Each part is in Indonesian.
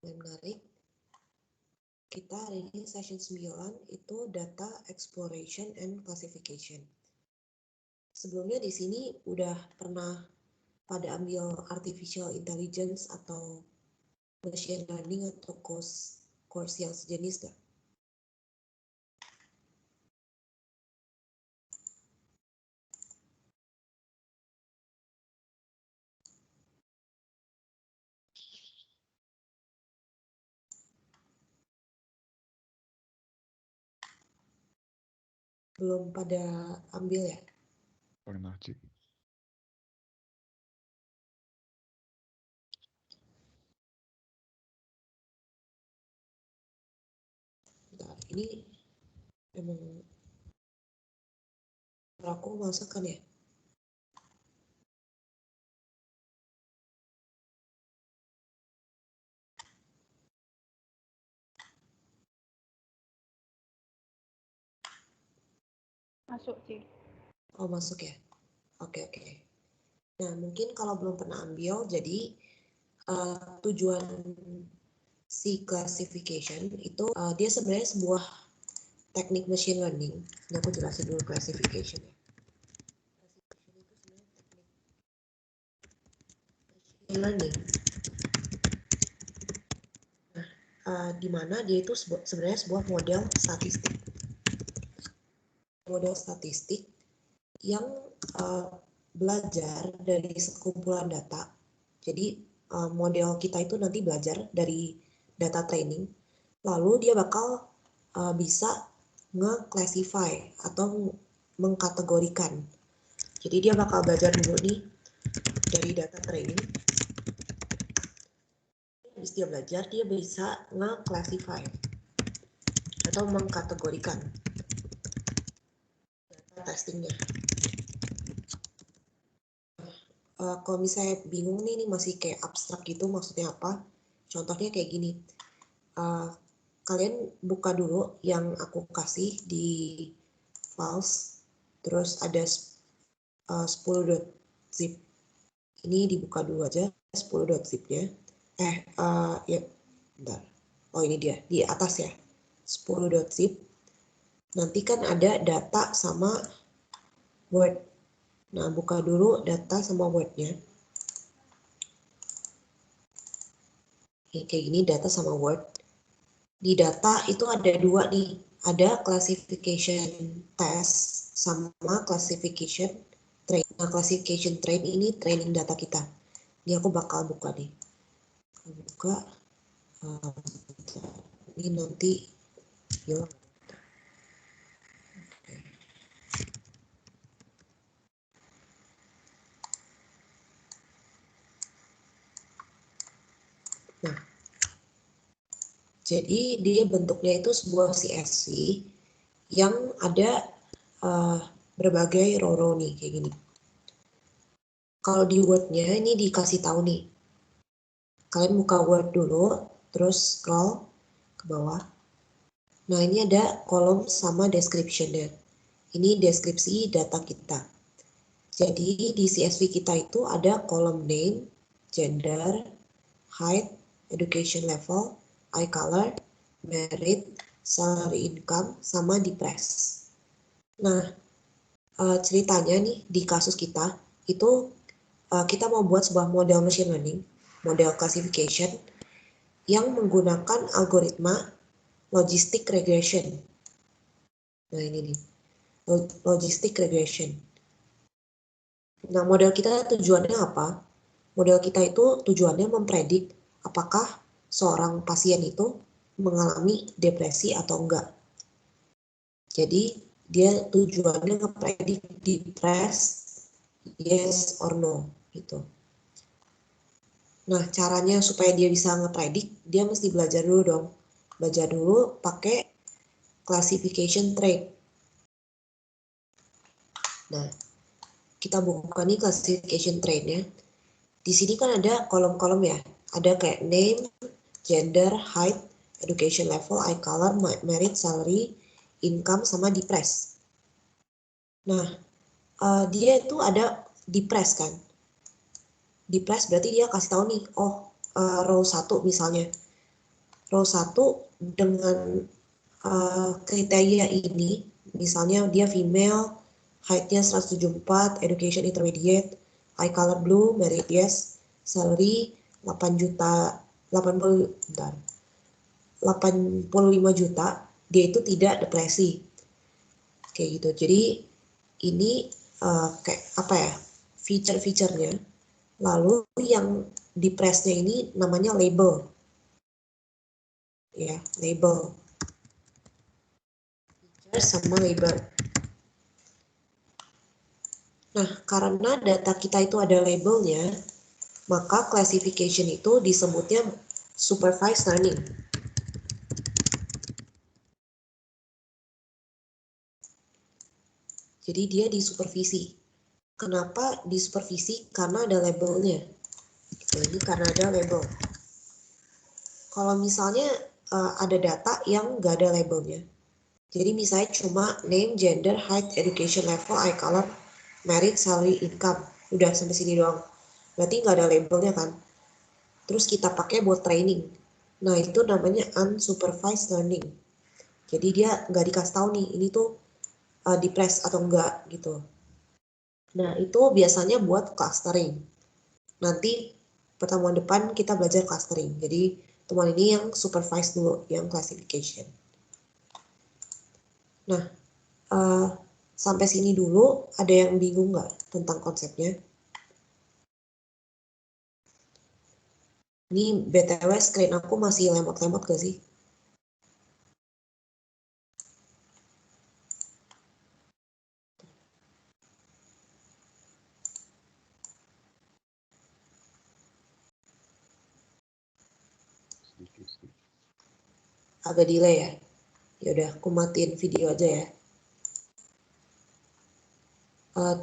yang menarik. Kita hari ini session 9 itu data exploration and classification. Sebelumnya di sini udah pernah pada ambil artificial intelligence atau machine learning atau course yang sejenis gak? Belum pada ambil ya? Pernah, Ci. Bentar, ini emang aku masukkan ya? Masuk, Ci. Oh, masuk ya? Oke. Nah, mungkin kalau belum pernah ambil, jadi tujuan si classification itu dia sebenarnya sebuah teknik machine learning. Ini aku jelasin dulu classification ya. Classification itu sebenarnya teknik machine learning. Nah, di mana dia itu sebenarnya sebuah model statistik. Model statistik yang belajar dari sekumpulan data. Jadi model kita itu nanti belajar dari data training, lalu dia bakal bisa nge-classify atau mengkategorikan. Jadi dia bakal belajar dulu nih dari data training. Habis dia belajar, dia bisa nge-classify atau mengkategorikan data testingnya. Kalau misalnya bingung nih, ini masih kayak abstrak gitu, maksudnya apa? Contohnya kayak gini. Kalian buka dulu yang aku kasih di files, terus ada 10.zip. Ini dibuka dulu aja 10.zipnya. Ya, bentar. Oh, ini dia, di atas ya. 10.zip. Nanti kan ada data sama Word. Nah, buka dulu data sama Word-nya. Kayak gini, data sama Word. Di data itu ada dua nih. Ada classification test sama classification train. Nah, classification train ini training data kita. Ini aku bakal buka nih. Buka. Ini nanti hilang. Nah, jadi dia bentuknya itu sebuah CSV yang ada berbagai row nih kayak gini. Kalau di Word-nya ini dikasih tahu nih. Kalian buka Word dulu, terus scroll ke bawah. Nah, ini ada kolom sama description-nya. Ini deskripsi data kita. Jadi di CSV kita itu ada kolom name, gender, height, education level, eye color, merit, salary income, sama depress. Nah, ceritanya nih di kasus kita itu kita mau buat sebuah model machine learning, model classification yang menggunakan algoritma logistic regression. Nah, ini nih, logistic regression. Nah, model kita tujuannya apa? Model kita itu tujuannya mempredik apakah seorang pasien itu mengalami depresi atau enggak. Jadi, dia tujuannya ngepredik depressed, yes or no, gitu. Nah, caranya supaya dia bisa ngepredik, dia mesti belajar dulu dong. Belajar dulu pakai classification trait. Nah, kita buka nih classification trait-nya. Di sini kan ada kolom-kolom ya. Ada kayak name, gender, height, education level, eye color, merit, salary, income, sama depress. Nah, dia itu ada depress kan. Depress berarti dia kasih tahu nih, oh row 1 misalnya. row 1 dengan kriteria ini, misalnya dia female, height-nya 174, education intermediate, eye color blue, merit yes, salary 8 juta, 80, bentar, 85 juta, dia itu tidak depresi. Kayak gitu. Jadi ini kayak apa ya? Feature-featurenya. Lalu yang di pressnya ini namanya label. Ya, label. Feature sama label. Nah, karena data kita itu ada labelnya, maka classification itu disebutnya supervised learning. Jadi dia disupervisi. Kenapa disupervisi? Karena ada labelnya. Ini karena ada label. Kalau misalnya ada data yang nggak ada labelnya. Jadi misalnya cuma name, gender, height, education level, eye color, merit, salary, income. Udah sampai sini doang. Berarti nggak ada labelnya kan. Terus kita pakai buat training. Nah itu namanya unsupervised learning. Jadi dia nggak dikasih tahu nih, ini tuh di press atau enggak gitu. Nah itu biasanya buat clustering. Nanti pertemuan depan kita belajar clustering. Jadi temuan ini yang supervised dulu, yang classification. Nah, sampai sini dulu ada yang bingung nggak tentang konsepnya? Ini BTW screen aku masih lemot-lemot gak sih? Agak delay ya? Yaudah, aku matiin video aja ya.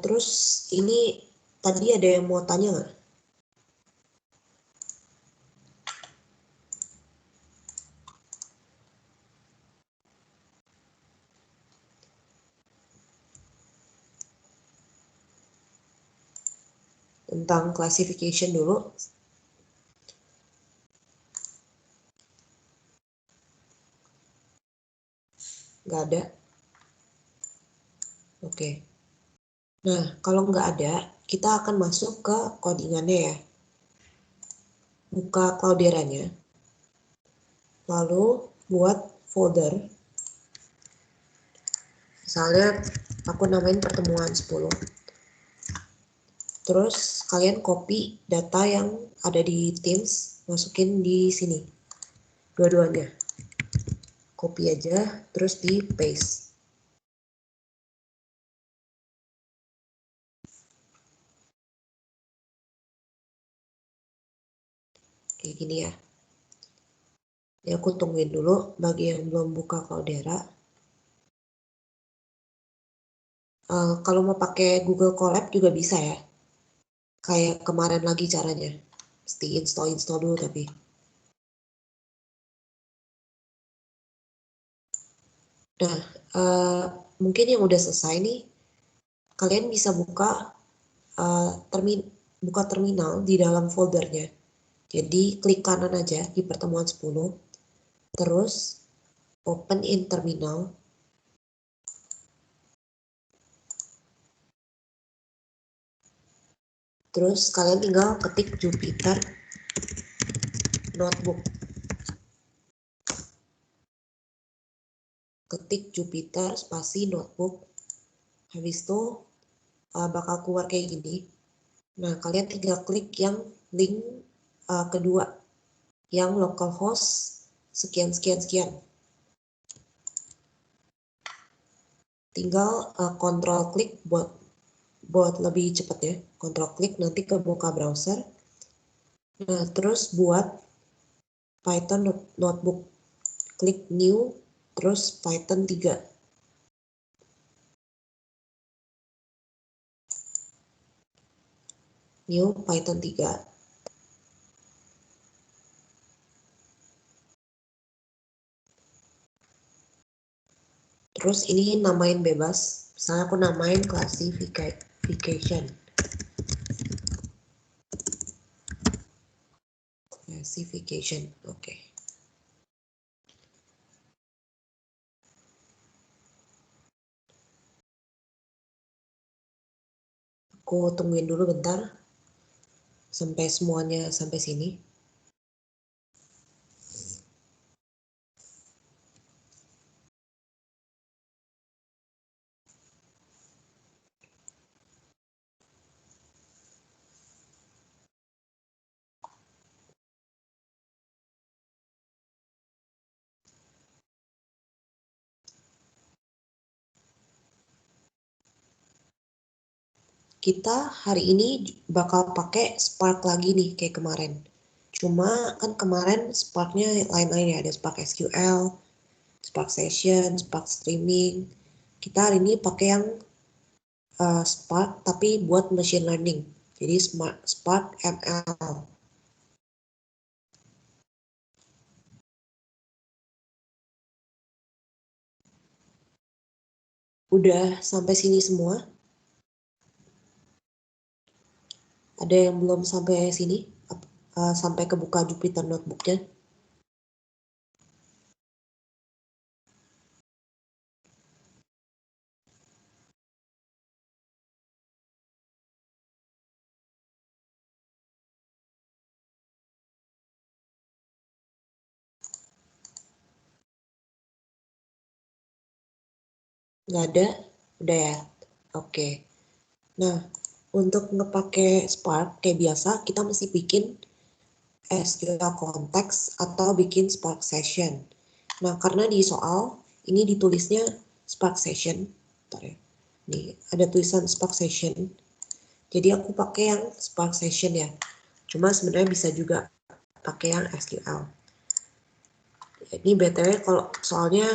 Terus ini tadi ada yang mau tanya nggak? Tentang classification dulu. Nggak ada? Oke. Nah, kalau nggak ada, kita akan masuk ke codingannya ya. Buka Cloudera-nya. Lalu buat folder. Misalnya aku namain pertemuan 10. Terus kalian copy data yang ada di Teams, masukin di sini. Dua-duanya. Copy aja, terus di paste. Kayak gini ya. Ini aku tungguin dulu bagi yang belum buka Cloudera. Kalau mau pakai Google Colab juga bisa ya. Kayak kemarin lagi caranya. Mesti install dulu tapi. Nah, mungkin yang udah selesai nih, kalian bisa buka terminal di dalam foldernya. Jadi klik kanan aja di pertemuan 10, terus open in terminal. Terus kalian tinggal ketik Jupyter Notebook. Ketik Jupyter spasi Notebook. Habis itu bakal keluar kayak gini. Nah, kalian tinggal klik yang link kedua, yang localhost sekian. Tinggal kontrol klik buat lebih cepat ya. Kontrol klik nanti ke buka browser. Nah, terus buat Python Notebook. Klik new, terus Python 3. New Python 3. Terus ini namain bebas. Misalnya aku namain classification. Classification, oke. Aku tungguin dulu bentar sampai semuanya sampai sini. Kita hari ini bakal pakai Spark lagi nih kayak kemarin. Cuma kan kemarin Spark-nya lain-lain ya, ada Spark SQL, Spark Session, Spark Streaming. Kita hari ini pakai yang Spark tapi buat machine learning. Jadi Spark ML. Udah sampai sini semua? Ada yang belum sampai sini? Sampai kebuka Jupyter Notebook-nya? Nggak ada? Udah ya? Oke. Nah, untuk ngepakai Spark kayak biasa, kita mesti bikin SQL Context atau bikin Spark Session. Nah, karena di soal ini ditulisnya Spark Session. Bentar ya. Nih, ada tulisan Spark Session. Jadi aku pakai yang Spark Session ya. Cuma sebenarnya bisa juga pakai yang SQL. Ini BTW kalau soalnya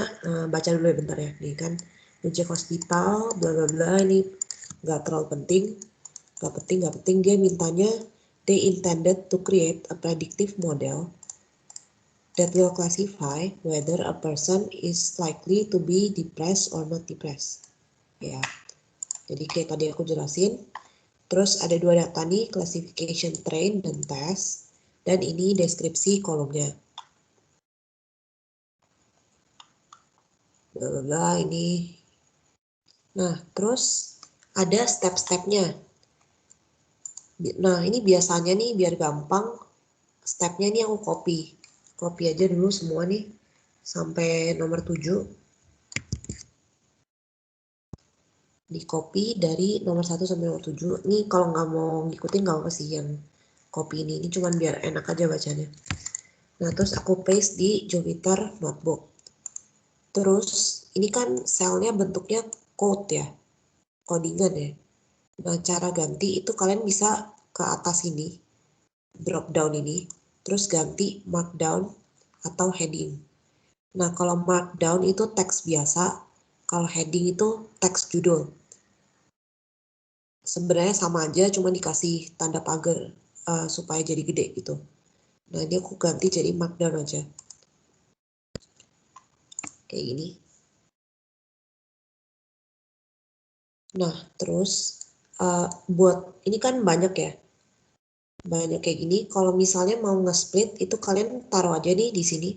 baca dulu ya bentar ya. Nih kan ngecek hospital, bla bla bla, ini nggak terlalu penting. Nggak penting. Dia mintanya they intended to create a predictive model that will classify whether a person is likely to be depressed or not depressed. Ya, jadi kayak tadi aku jelasin. Terus ada dua data nih, classification train dan test. Dan ini deskripsi kolomnya. Bla bla bla ini. Nah, terus ada step-stepnya. Nah, ini biasanya nih biar gampang, stepnya ini aku copy. Copy aja dulu semua nih, sampai nomor 7. Di copy dari nomor 1 sampai nomor 7. Ini kalau nggak mau ngikutin nggak apa sih yang copy ini. Ini cuma biar enak aja bacanya. Nah, terus aku paste di Jupyter Notebook. Terus, ini kan selnya bentuknya code ya, codingan ya. Nah, cara ganti itu kalian bisa ke atas ini, drop down ini, terus ganti markdown atau heading. Nah, kalau markdown itu teks biasa, kalau heading itu teks judul. Sebenarnya sama aja, cuma dikasih tanda pagar supaya jadi gede gitu. Nah, ini aku ganti jadi markdown aja. Kayak gini. Nah, terus buat ini kan banyak ya. Banyak kayak gini. Kalau misalnya mau nge-split, itu kalian taruh aja nih di sini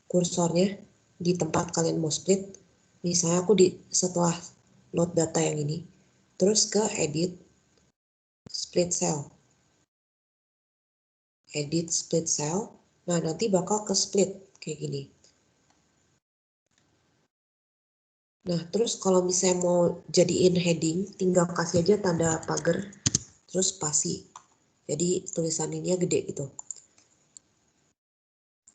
kursornya di tempat kalian mau split. Misalnya aku setelah load data yang ini, terus ke edit, split cell. Edit split cell. Nah, nanti bakal ke split kayak gini. Nah, terus kalau misalnya mau jadiin heading, tinggal kasih aja tanda pagar, terus spasi. Jadi tulisan ininya gede gitu.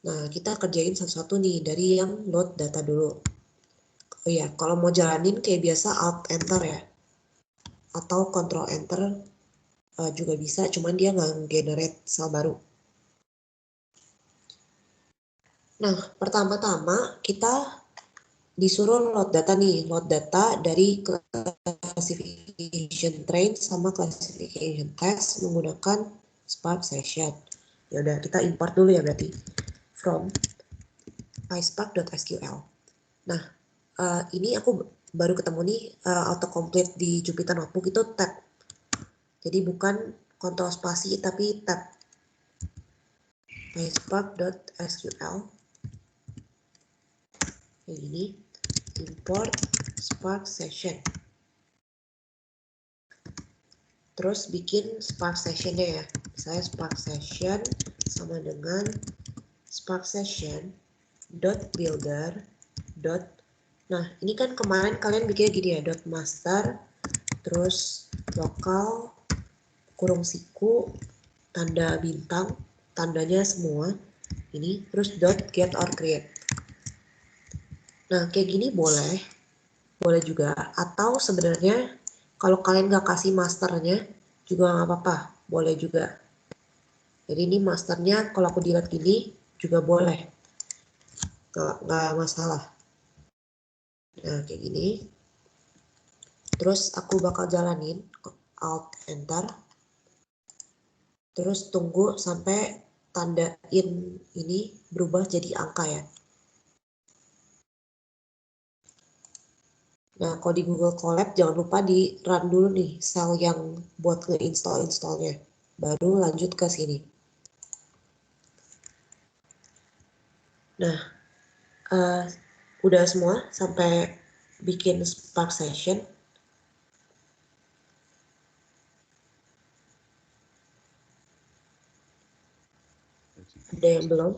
Nah, kita kerjain satu-satu nih dari yang load data dulu. Oh ya, kalau mau jalanin kayak biasa Alt Enter ya. Atau Control Enter juga bisa, cuman dia nggak generate sel baru. Nah, pertama-tama kita disuruh load data nih, load data dari classification train sama classification test menggunakan Spark Session. Ya udah, kita import dulu ya berarti from PySpark.sql. Nah, ini aku baru ketemu nih autocomplete di Jupyter Notebook itu tab. Jadi bukan kontrol spasi tapi tab. PySpark.sql. Ini import Spark Session. terus bikin Spark sessionnya ya. Misalnya Spark session sama dengan Spark session .builder. Nah, ini kan kemarin kalian bikinnya gini ya, .master, terus lokal, kurung siku, tanda bintang, tandanya semua, ini, terus .get or create. Nah, kayak gini boleh juga, atau sebenarnya kalau kalian nggak kasih masternya juga nggak apa-apa, boleh juga. Jadi ini masternya kalau aku dilihat gini juga boleh, nggak masalah. Nah kayak gini, terus aku bakal jalanin Alt Enter, terus tunggu sampai tanda in ini berubah jadi angka ya. Nah, kalau di Google Colab jangan lupa di run dulu nih sel yang buat nge-install-installnya. Baru lanjut ke sini. Nah, udah semua sampai bikin Spark Session. Ada yang belum?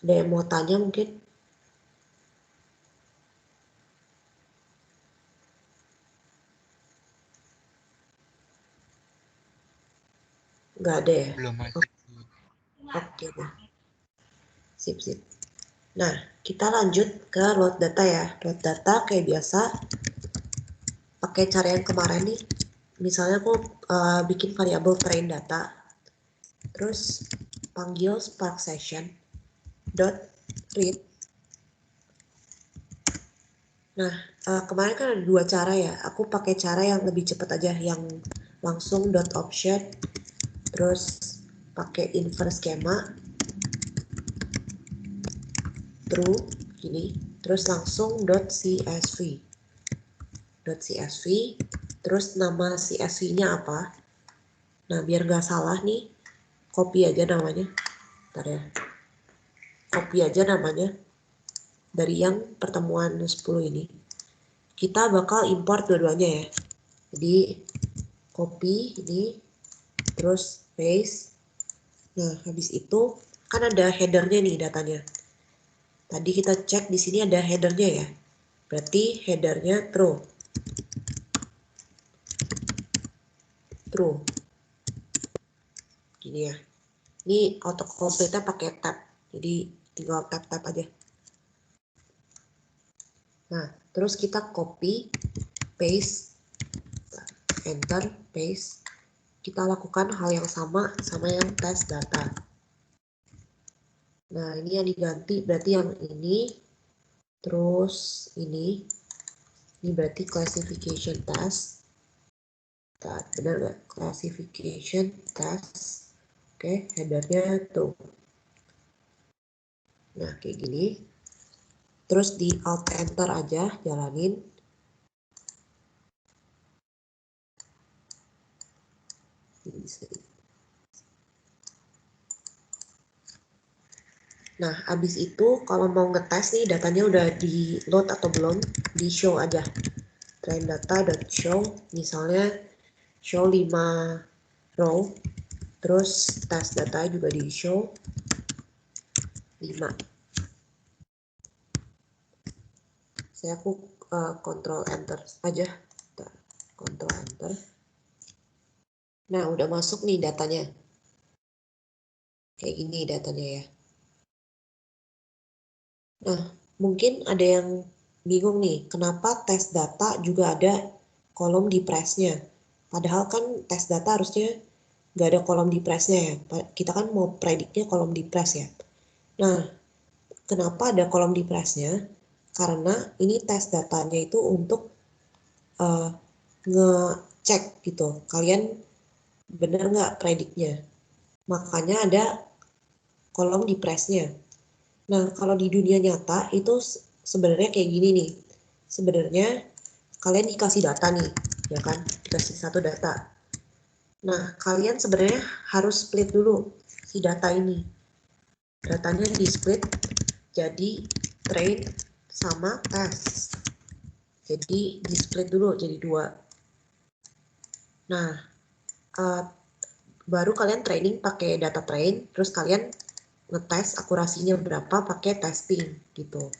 Ada yang mau tanya mungkin? Nggak ada ya? Belum ada. Oke deh. Sip. Nah, kita lanjut ke load data ya. Load data kayak biasa. Pakai cara yang kemarin nih. Misalnya aku bikin variabel train data. Terus panggil Spark Session .read. Nah, kemarin kan ada dua cara ya. Aku pakai cara yang lebih cepat aja, yang langsung .offset, terus pakai inverse schema, true, gini, terus langsung .csv, terus nama CSV-nya apa. Nah, biar nggak salah nih, copy aja namanya. Bentar ya. Copy aja namanya dari yang pertemuan 10 ini. Kita bakal import dua-duanya ya. Jadi copy ini, terus paste. Nah, habis itu kan ada headernya nih datanya. Tadi kita cek di sini ada headernya ya. Berarti headernya true. Gini ya. Ini autocomplete-nya pakai tab. Jadi tinggal tab aja. Nah, terus kita copy, paste, enter, paste. Kita lakukan hal yang sama yang test data. Nah, ini yang diganti berarti yang ini, terus ini berarti classification test. Benar nggak? Classification test. Oke, headernya tuh. Nah, kayak gini. Terus di Alt Enter aja, jalanin. Nah, habis itu kalau mau ngetes nih datanya udah di load atau belum, di show aja. Train data.show, misalnya show 5 row, terus test data juga di show 5. Aku control enter aja. Control enter. Nah, udah masuk nih datanya. Kayak gini datanya ya. Nah, mungkin ada yang bingung nih, kenapa tes data juga ada kolom di press-nya. Padahal kan tes data harusnya nggak ada kolom di press-nya ya. Kita kan mau prediknya kolom di press ya. Nah, kenapa ada kolom di press-nya? Karena ini tes datanya itu untuk ngecek gitu. Kalian bener nggak prediknya. Makanya ada kolom di press-nya. Nah, kalau di dunia nyata itu sebenarnya kayak gini nih. Sebenarnya kalian dikasih data nih. ya kan, dikasih satu data. Nah, kalian sebenarnya harus split dulu si data ini. Datanya di split jadi train sama test. Jadi di split dulu jadi 2. Nah, baru kalian training pakai data train, terus kalian ngetes akurasinya berapa pakai testing gitu.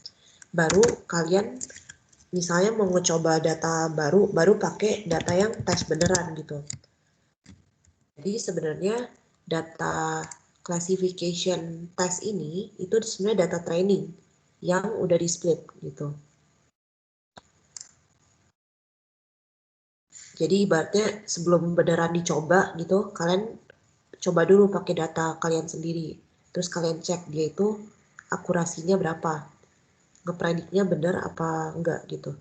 Baru kalian misalnya mau ngecoba data baru pakai data yang tes beneran gitu. Jadi sebenarnya data classification test ini itu sebenarnya data training yang udah di split gitu. Jadi ibaratnya sebelum beneran dicoba gitu, kalian coba dulu pakai data kalian sendiri. Terus kalian cek dia itu akurasinya berapa, ngeprediknya bener apa enggak gitu.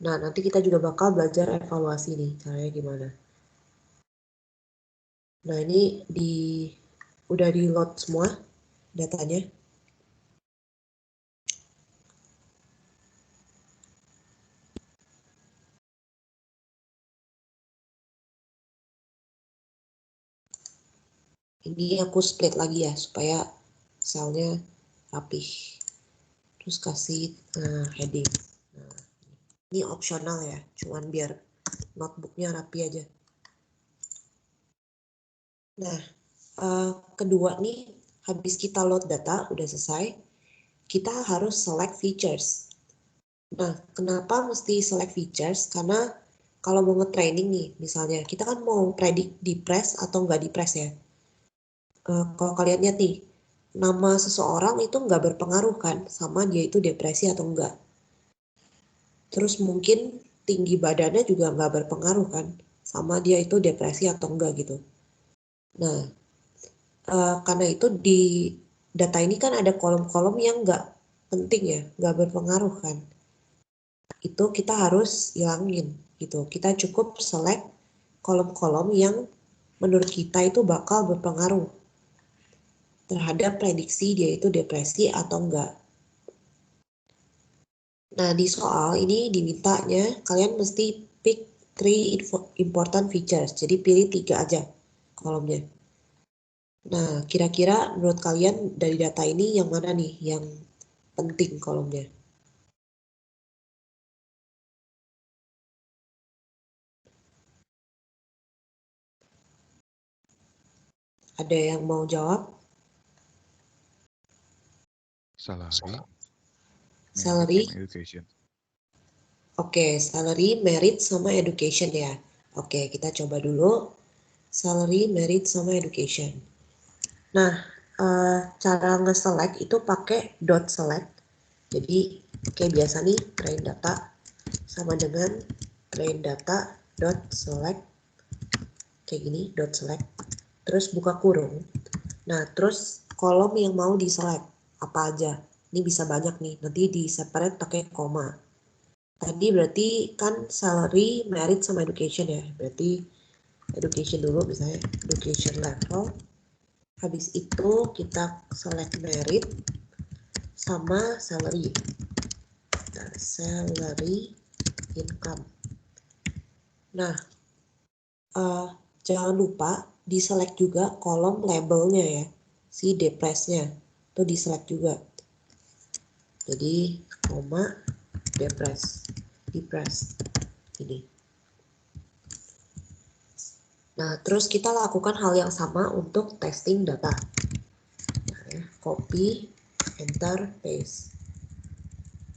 Nah, nanti kita juga bakal belajar evaluasi nih, caranya gimana. Nah, ini udah di load semua datanya. Ini aku split lagi ya, supaya selnya rapih. Terus kasih heading. Nah, ini opsional ya, cuman biar notebooknya rapi aja. Nah, kedua nih, habis kita load data, udah selesai, kita harus select features. Nah, kenapa mesti select features? Karena kalau mau nge-training nih, misalnya, kita kan mau predik di press atau nggak di press ya. Kalau kalian lihat nih, nama seseorang itu nggak berpengaruh kan sama dia itu depresi atau enggak. Terus mungkin tinggi badannya juga nggak berpengaruh kan sama dia itu depresi atau enggak gitu. Nah, karena itu di data ini kan ada kolom-kolom yang nggak penting ya, nggak berpengaruh kan. Itu kita harus hilangin gitu. Kita cukup select kolom-kolom yang menurut kita itu bakal berpengaruh terhadap prediksi dia itu depresi atau enggak. Nah, di soal ini dimintanya kalian mesti pick 3 important features. Jadi pilih 3 aja kolomnya. Nah, kira-kira menurut kalian dari data ini yang mana nih yang penting kolomnya? Ada yang mau jawab? Salary, Salary. merit, sama education. Oke, salary, merit, sama education ya. Oke, kita coba dulu. Salary, merit, sama education. Nah, cara nge-select itu pakai dot select. Jadi, kayak biasa nih, train data sama dengan train data dot select. Kayak gini, dot select. Terus buka kurung. Nah, terus kolom yang mau di-select. Apa aja. Ini bisa banyak nih, nanti di-separate pakai koma. Tadi berarti kan salary, merit, sama education ya. Berarti education dulu misalnya education level. Habis itu kita select merit sama salary. Nah, salary income. Nah, jangan lupa di select juga kolom labelnya ya. Si depressnya. Itu di select juga. Jadi, koma, depress. Ini. Nah, terus kita lakukan hal yang sama untuk testing data. Nah, ya, copy, enter, paste.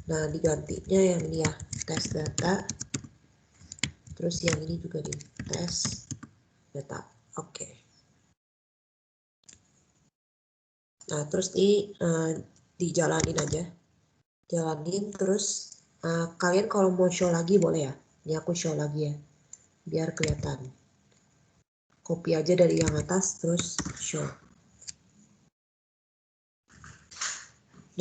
Nah, digantinya yang ini ya, test data. Terus yang ini juga di test data. Oke. Nah, terus ini dijalanin aja. Jalanin terus kalian kalau mau show lagi boleh ya. Ini aku show lagi ya. Biar kelihatan. Copy aja dari yang atas terus show.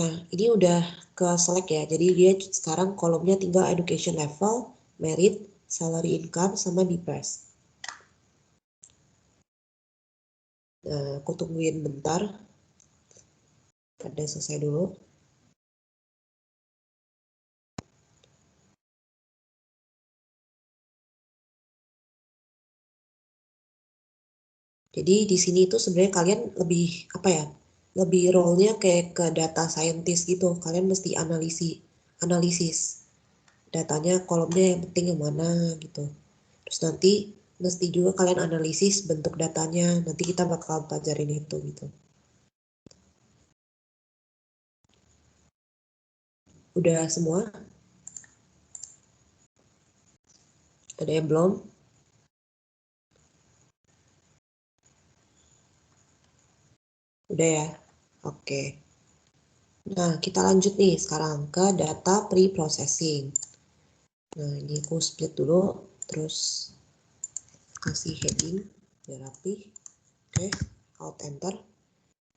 Nah, ini udah ke select ya. Jadi dia sekarang kolomnya tinggal education level, merit, salary income, sama depress. Nah, aku tungguin bentar. Ada selesai dulu. Jadi di sini itu sebenarnya kalian lebih apa ya? Lebih role-nya kayak ke data scientist gitu. Kalian mesti analisis datanya, kolomnya yang penting yang mana gitu. Terus nanti mesti juga kalian analisis bentuk datanya. Nanti kita bakal pelajarin itu gitu. Udah semua? Ada yang belum? Udah ya? Oke. Nah, kita lanjut nih sekarang ke data pre-processing. Nah, ini aku split dulu, terus kasih heading biar rapi. Oke, Alt Enter.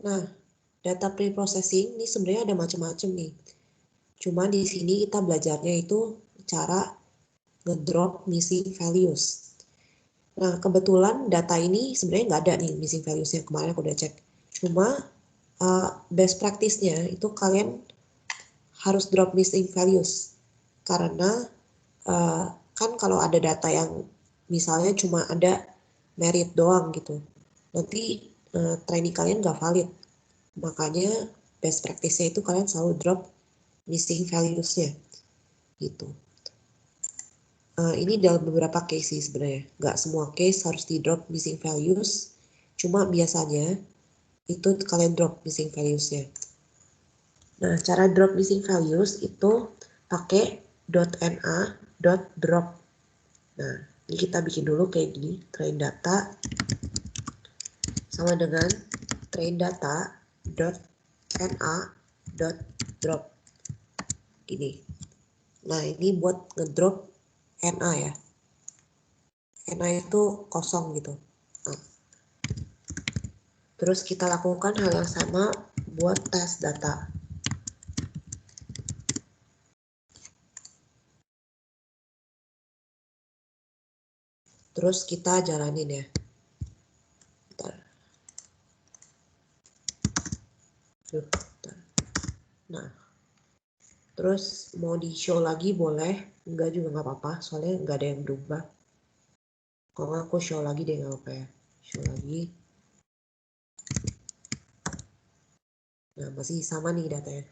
Nah, data pre-processing ini sebenarnya ada macam-macam nih. Cuma di sini kita belajarnya itu cara ngedrop missing values. Nah, kebetulan data ini sebenarnya nggak ada nih missing values-nya. Kemarin aku udah cek. Cuma best practice-nya itu kalian harus drop missing values. Karena kan kalau ada data yang misalnya cuma ada merit doang gitu, nanti training kalian nggak valid. Makanya best practice-nya itu kalian selalu drop missing values-nya gitu. Ini dalam beberapa case sih sebenarnya. Nggak semua case harus di drop missing values, cuma biasanya itu kalian drop missing values-nya. Nah, cara drop missing values itu pakai .na.drop. Nah, ini kita bikin dulu kayak gini, train data sama dengan train data.na.drop. Gini. Nah, ini buat ngedrop NA ya. NA itu kosong gitu. Nah, terus kita lakukan hal yang sama buat tes data. Terus kita jalanin ya. Bentar. Nah, terus mau di show lagi boleh, enggak juga nggak apa-apa, soalnya nggak ada yang berubah. Kalau aku show lagi deh nggak apa ya, show lagi. Nah, masih sama nih datanya.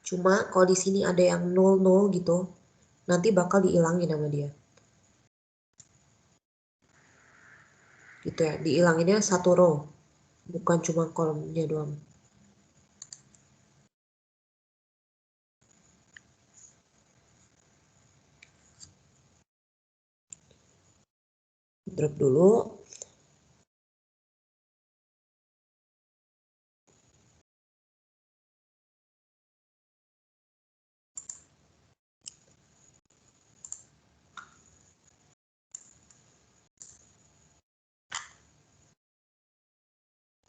Cuma kalau di sini ada yang 00 gitu, nanti bakal dihilangin sama dia. Gitu ya, dihilanginnya satu row, bukan cuma kolomnya doang. Drop dulu.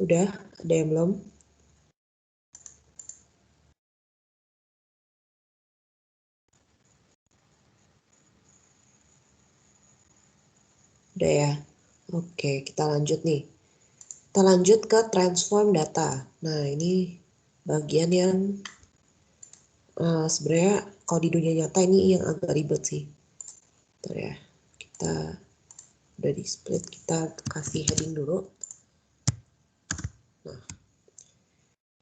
Udah, ada yang belum? Udah ya. Oke, kita lanjut nih. Kita lanjut ke transform data. Nah, ini bagian yang sebenarnya kalau di dunia nyata ini yang agak ribet sih. Bentar ya. Kita udah di split, kita kasih heading dulu.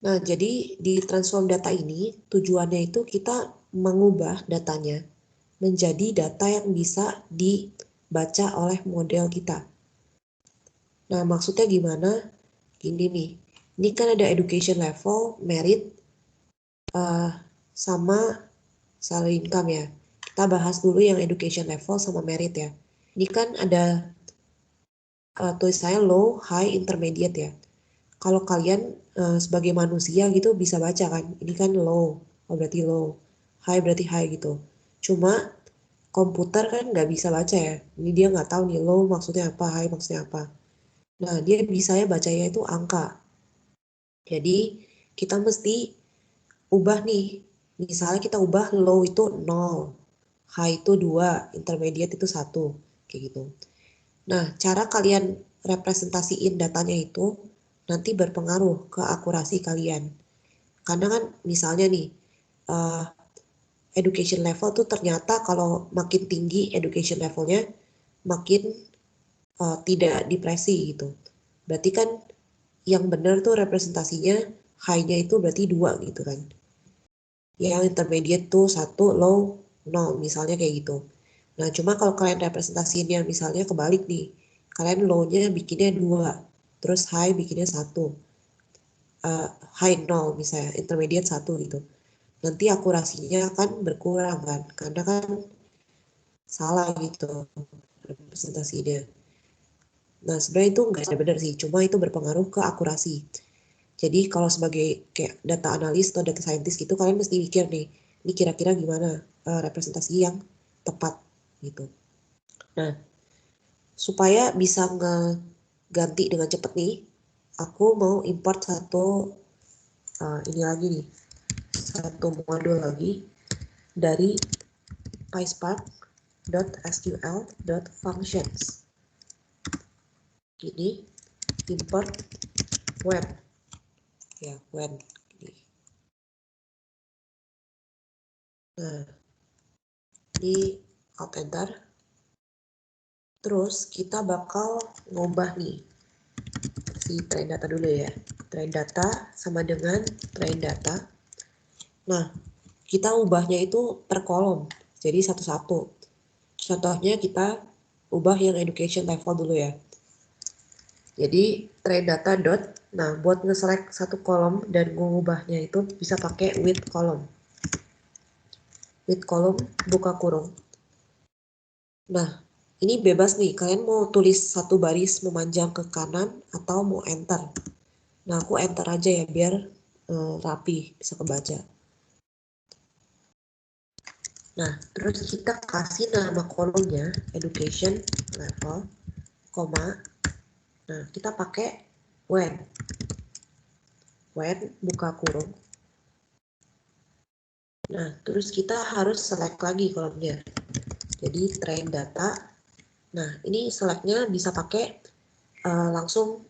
Nah, jadi di transform data ini tujuannya itu kita mengubah datanya menjadi data yang bisa dibaca oleh model kita. Nah, maksudnya gimana? Gini nih, ini kan ada education level, merit, sama salary income ya. Kita bahas dulu yang education level sama merit ya. Ini kan ada tulisannya low, high, intermediate ya. Kalau kalian sebagai manusia gitu bisa baca kan, ini kan low, oh berarti low, high berarti high gitu. Cuma komputer kan nggak bisa baca ya, ini dia nggak tahu nih low maksudnya apa, high maksudnya apa. Nah, dia bisanya bacanya itu angka. Jadi kita mesti ubah nih, misalnya kita ubah low itu 0, high itu 2, intermediate itu 1, kayak gitu. Nah, cara kalian representasiin datanya itu nanti berpengaruh ke akurasi kalian. Karena kan misalnya nih, education level tuh ternyata kalau makin tinggi education levelnya, makin tidak depresi gitu. Berarti kan yang benar tuh representasinya high-nya itu berarti 2 gitu kan. Yang intermediate tuh 1, low 0 misalnya kayak gitu. Nah cuma kalau kalian representasinya misalnya kebalik nih, kalian low-nya bikinnya 2, terus high bikinnya 1. High 0 misalnya, intermediate 1 gitu. Nanti akurasinya akan berkurang kan, karena kan salah gitu representasinya. Nah sebenarnya itu nggak ada benar sih, cuma itu berpengaruh ke akurasi. Jadi kalau sebagai kayak data analis atau data scientist gitu, kalian mesti mikir nih, ini kira-kira gimana representasi yang tepat gitu. Nah, supaya bisa ngeganti dengan cepet nih, aku mau import ini lagi nih, satu modul lagi dari PySpark.sql.functions. Ini import when, ya when. Nah, di alt enter. Terus kita bakal ngubah nih si train data dulu ya. Train data sama dengan train data. Nah, kita ubahnya itu per kolom. Jadi satu-satu. Contohnya kita ubah yang education level dulu ya. Jadi train data dot. Nah, buat nge-select satu kolom dan mengubahnya itu bisa pakai with kolom. With kolom buka kurung. Nah, ini bebas nih, kalian mau tulis satu baris memanjang ke kanan atau mau enter. Nah, aku enter aja ya biar rapi, bisa kebaca. Nah, terus kita kasih nama kolomnya education level, koma. Nah, kita pakai when. When buka kurung. Nah, terus kita harus select lagi kolomnya. Jadi train data. Nah, ini selectnya bisa pakai langsung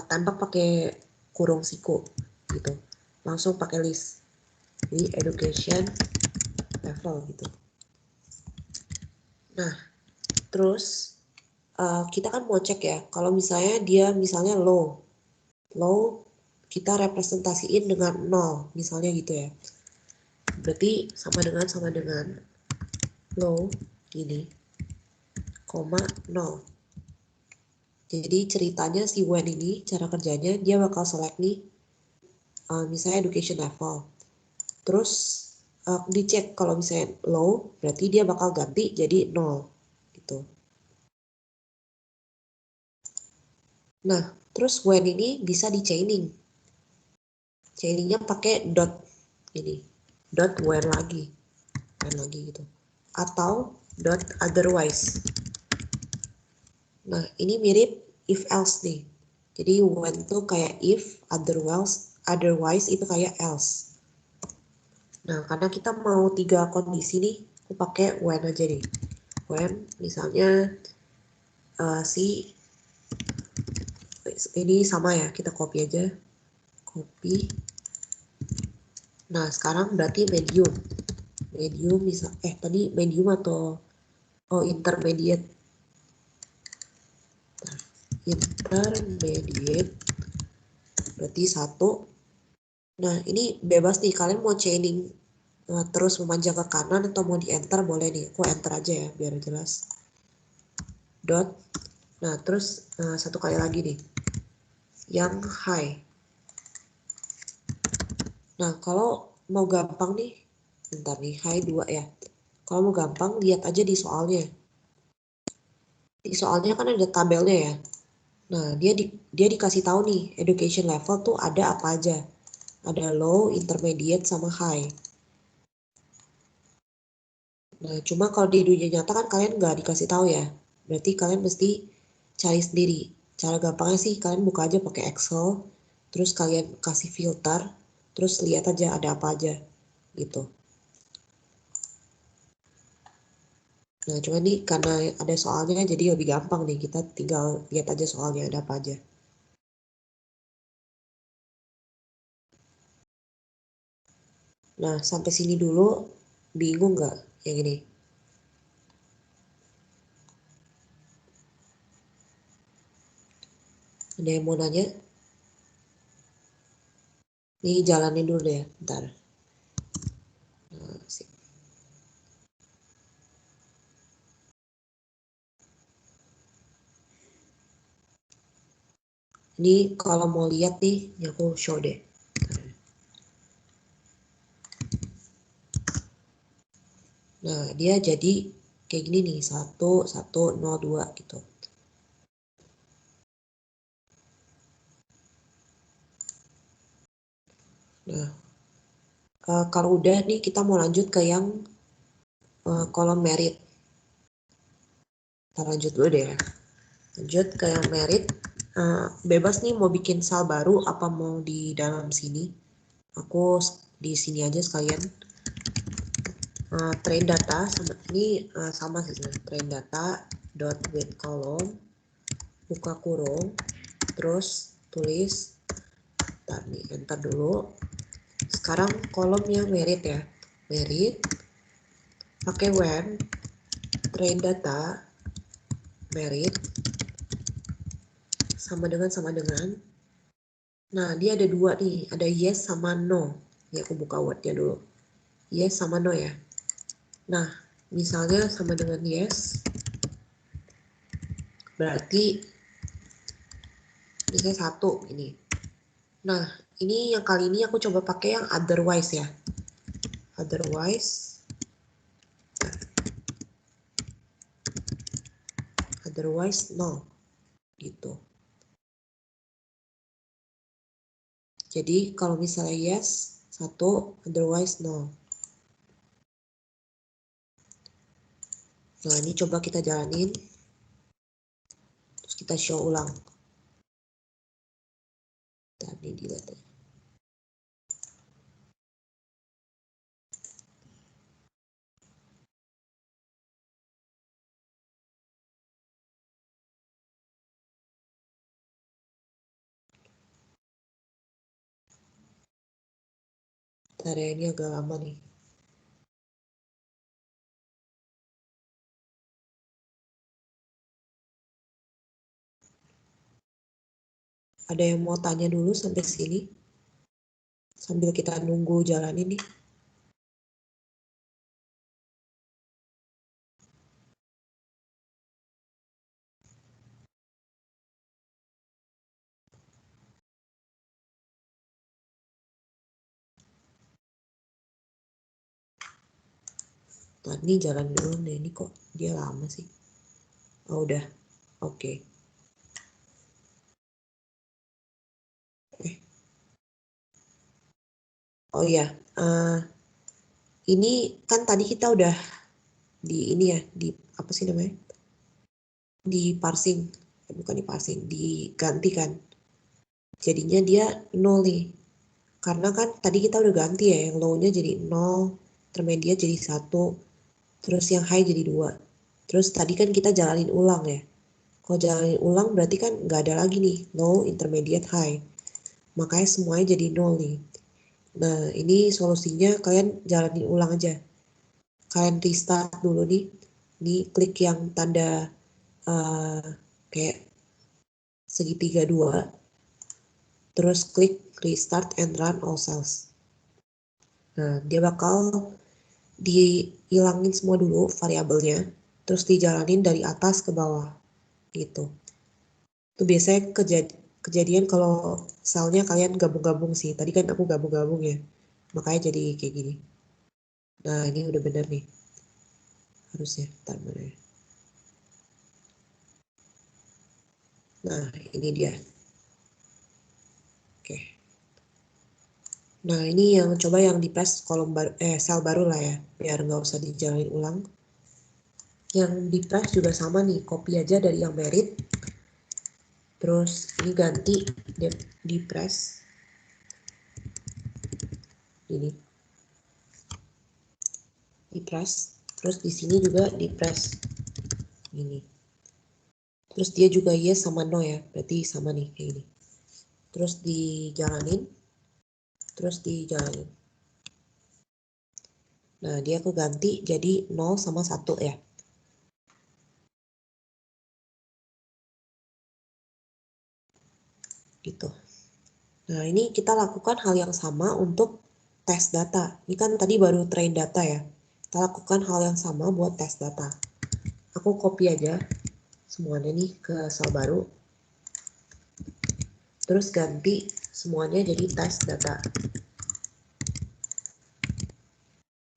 tembak pakai kurung siku gitu, langsung pakai list di education level gitu. Nah terus kita kan mau cek ya, kalau misalnya dia misalnya low kita representasiin dengan 0 misalnya gitu ya, berarti sama dengan low gini koma 0. Jadi ceritanya si when ini cara kerjanya dia bakal select nih misalnya education level. Terus dicek kalau misalnya low, berarti dia bakal ganti jadi 0 gitu. Nah, terus when ini bisa di chaining. Chainingnya pakai dot ini. Dot when lagi gitu. Atau dot otherwise. Nah, ini mirip if else nih. Jadi when tuh kayak if, otherwise itu kayak else. Nah, karena kita mau 3 kondisi nih, aku pakai when aja nih. When misalnya si ini sama ya, kita copy aja. Copy. Nah, sekarang berarti medium. Medium bisa tadi medium atau intermediate. Intermediate berarti 1. Nah, ini bebas nih, kalian mau chaining terus memanjang ke kanan atau mau di enter boleh nih. Aku enter aja ya biar jelas. Dot. Nah, terus satu kali lagi nih. Yang high. Nah, kalau mau gampang nih, bentar nih, high 2 ya. Kalau mau gampang, lihat aja di soalnya. Di soalnya kan ada tabelnya ya. Nah, dia dikasih tahu nih, education level tuh ada apa aja. Ada low, intermediate, sama high. Nah, cuma kalau di dunia nyata kan kalian nggak dikasih tahu ya. Berarti kalian mesti cari sendiri. Cara gampangnya sih kalian buka aja pakai Excel, terus kalian kasih filter, terus lihat aja ada apa aja gitu. Nah, cuma nih karena ada soalnya jadi lebih gampang nih, kita tinggal lihat aja soalnya ada apa aja. Nah, sampai sini dulu bingung nggak yang ini? Ada yang mau nanya? Ini jalanin dulu deh, bentar. Nah, sip. Ini kalau mau lihat nih, ini aku show deh. Nah, dia jadi kayak gini nih, 1, 1, 0, 2 gitu. Nah, kalau udah nih kita mau lanjut ke yang kolom merit. Kita lanjut dulu deh ya. Lanjut ke yang merit. Bebas nih mau bikin sel baru apa mau di dalam sini. Aku di sini aja sekalian. Train data sama ini sama sih sebenarnya. Train data dot with column buka kurung terus tulis. Bentar nih, enter dulu. Sekarang kolom yang merit ya. Merit pakai when train data merit sama dengan. Nah, dia ada dua nih, ada yes sama no. Ini aku buka wordnya dulu. Yes sama no ya. Nah, misalnya sama dengan yes, berarti misalnya 1 ini. Nah, ini yang kali ini aku coba pakai yang otherwise ya. Otherwise no gitu. Jadi kalau misalnya yes 1, otherwise no. Nah, ini coba kita jalanin. Terus kita show ulang. Tadi dilihat ya. Bentar ya, ini agak lama nih. Ada yang mau tanya dulu sampai sini? Sambil kita nunggu jalan ini. Nah, ini jalan dulu deh. Ini kok dia lama sih. Oh, udah. Oke. Oh iya. Ini kan tadi kita udah di ini ya. Di apa sih namanya? Di parsing. Bukan di parsing. Diganti kan. Jadinya dia 0 nih. Karena kan tadi kita udah ganti ya. Yang low-nya jadi 0. Intermediate jadi 1. Terus yang high jadi 2. Terus tadi kan kita jalanin ulang ya. Kalau jalanin ulang berarti kan nggak ada lagi nih low, intermediate, high. Makanya semuanya jadi 0 nih. Nah, ini solusinya kalian jalanin ulang aja. Kalian restart dulu nih. Ini klik yang tanda kayak segitiga 2. Terus klik restart and run all cells. Nah, dia bakal dihilangin semua dulu variabelnya. Terus dijalanin dari atas ke bawah. Gitu. Itu biasanya kejadian kalau selnya kalian gabung-gabung sih. Tadi kan aku gabung-gabung ya. Makanya jadi kayak gini. Nah, ini udah bener nih. Harusnya. Bentar mana ya. Nah, ini dia. Oke. Nah, ini yang coba yang di press kolom baru, sel baru lah ya. Biar nggak usah dijalanin ulang. Yang di press juga sama nih. Copy aja dari yang merit. Terus ini ganti di press. Ini. Di press. Terus di sini juga di press. Ini. Terus dia juga yes sama no ya. Berarti sama nih kayak gini. Terus dijalanin. Terus dijalanin. Nah, dia keganti jadi 0 sama 1 ya. gitu. Nah, ini kita lakukan hal yang sama untuk tes data. Ini kan tadi baru train data ya. Kita lakukan hal yang sama buat tes data. Aku copy aja semuanya nih ke sel baru. Terus ganti semuanya jadi tes data.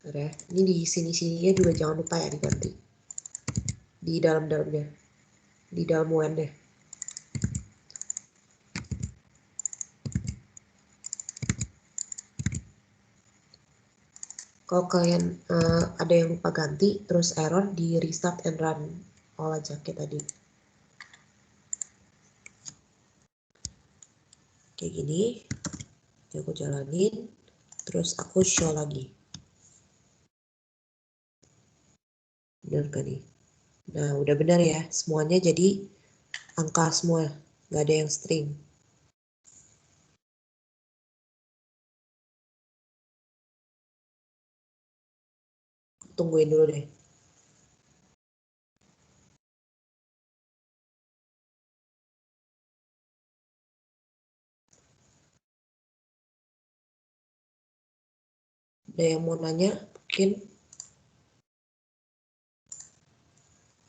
Oke, ini di sini-sininya juga jangan lupa ya diganti. Di dalam-dalamnya. Di dalam UN deh. Kalau kalian ada yang lupa ganti, terus error, di restart and run all aja kayak tadi. Kayak gini. Aku jalanin, terus aku show lagi. Bener kan nih? Nah, udah benar ya. Semuanya jadi angka semua. Nggak ada yang string. Tungguin dulu deh. Ada yang mau nanya? Mungkin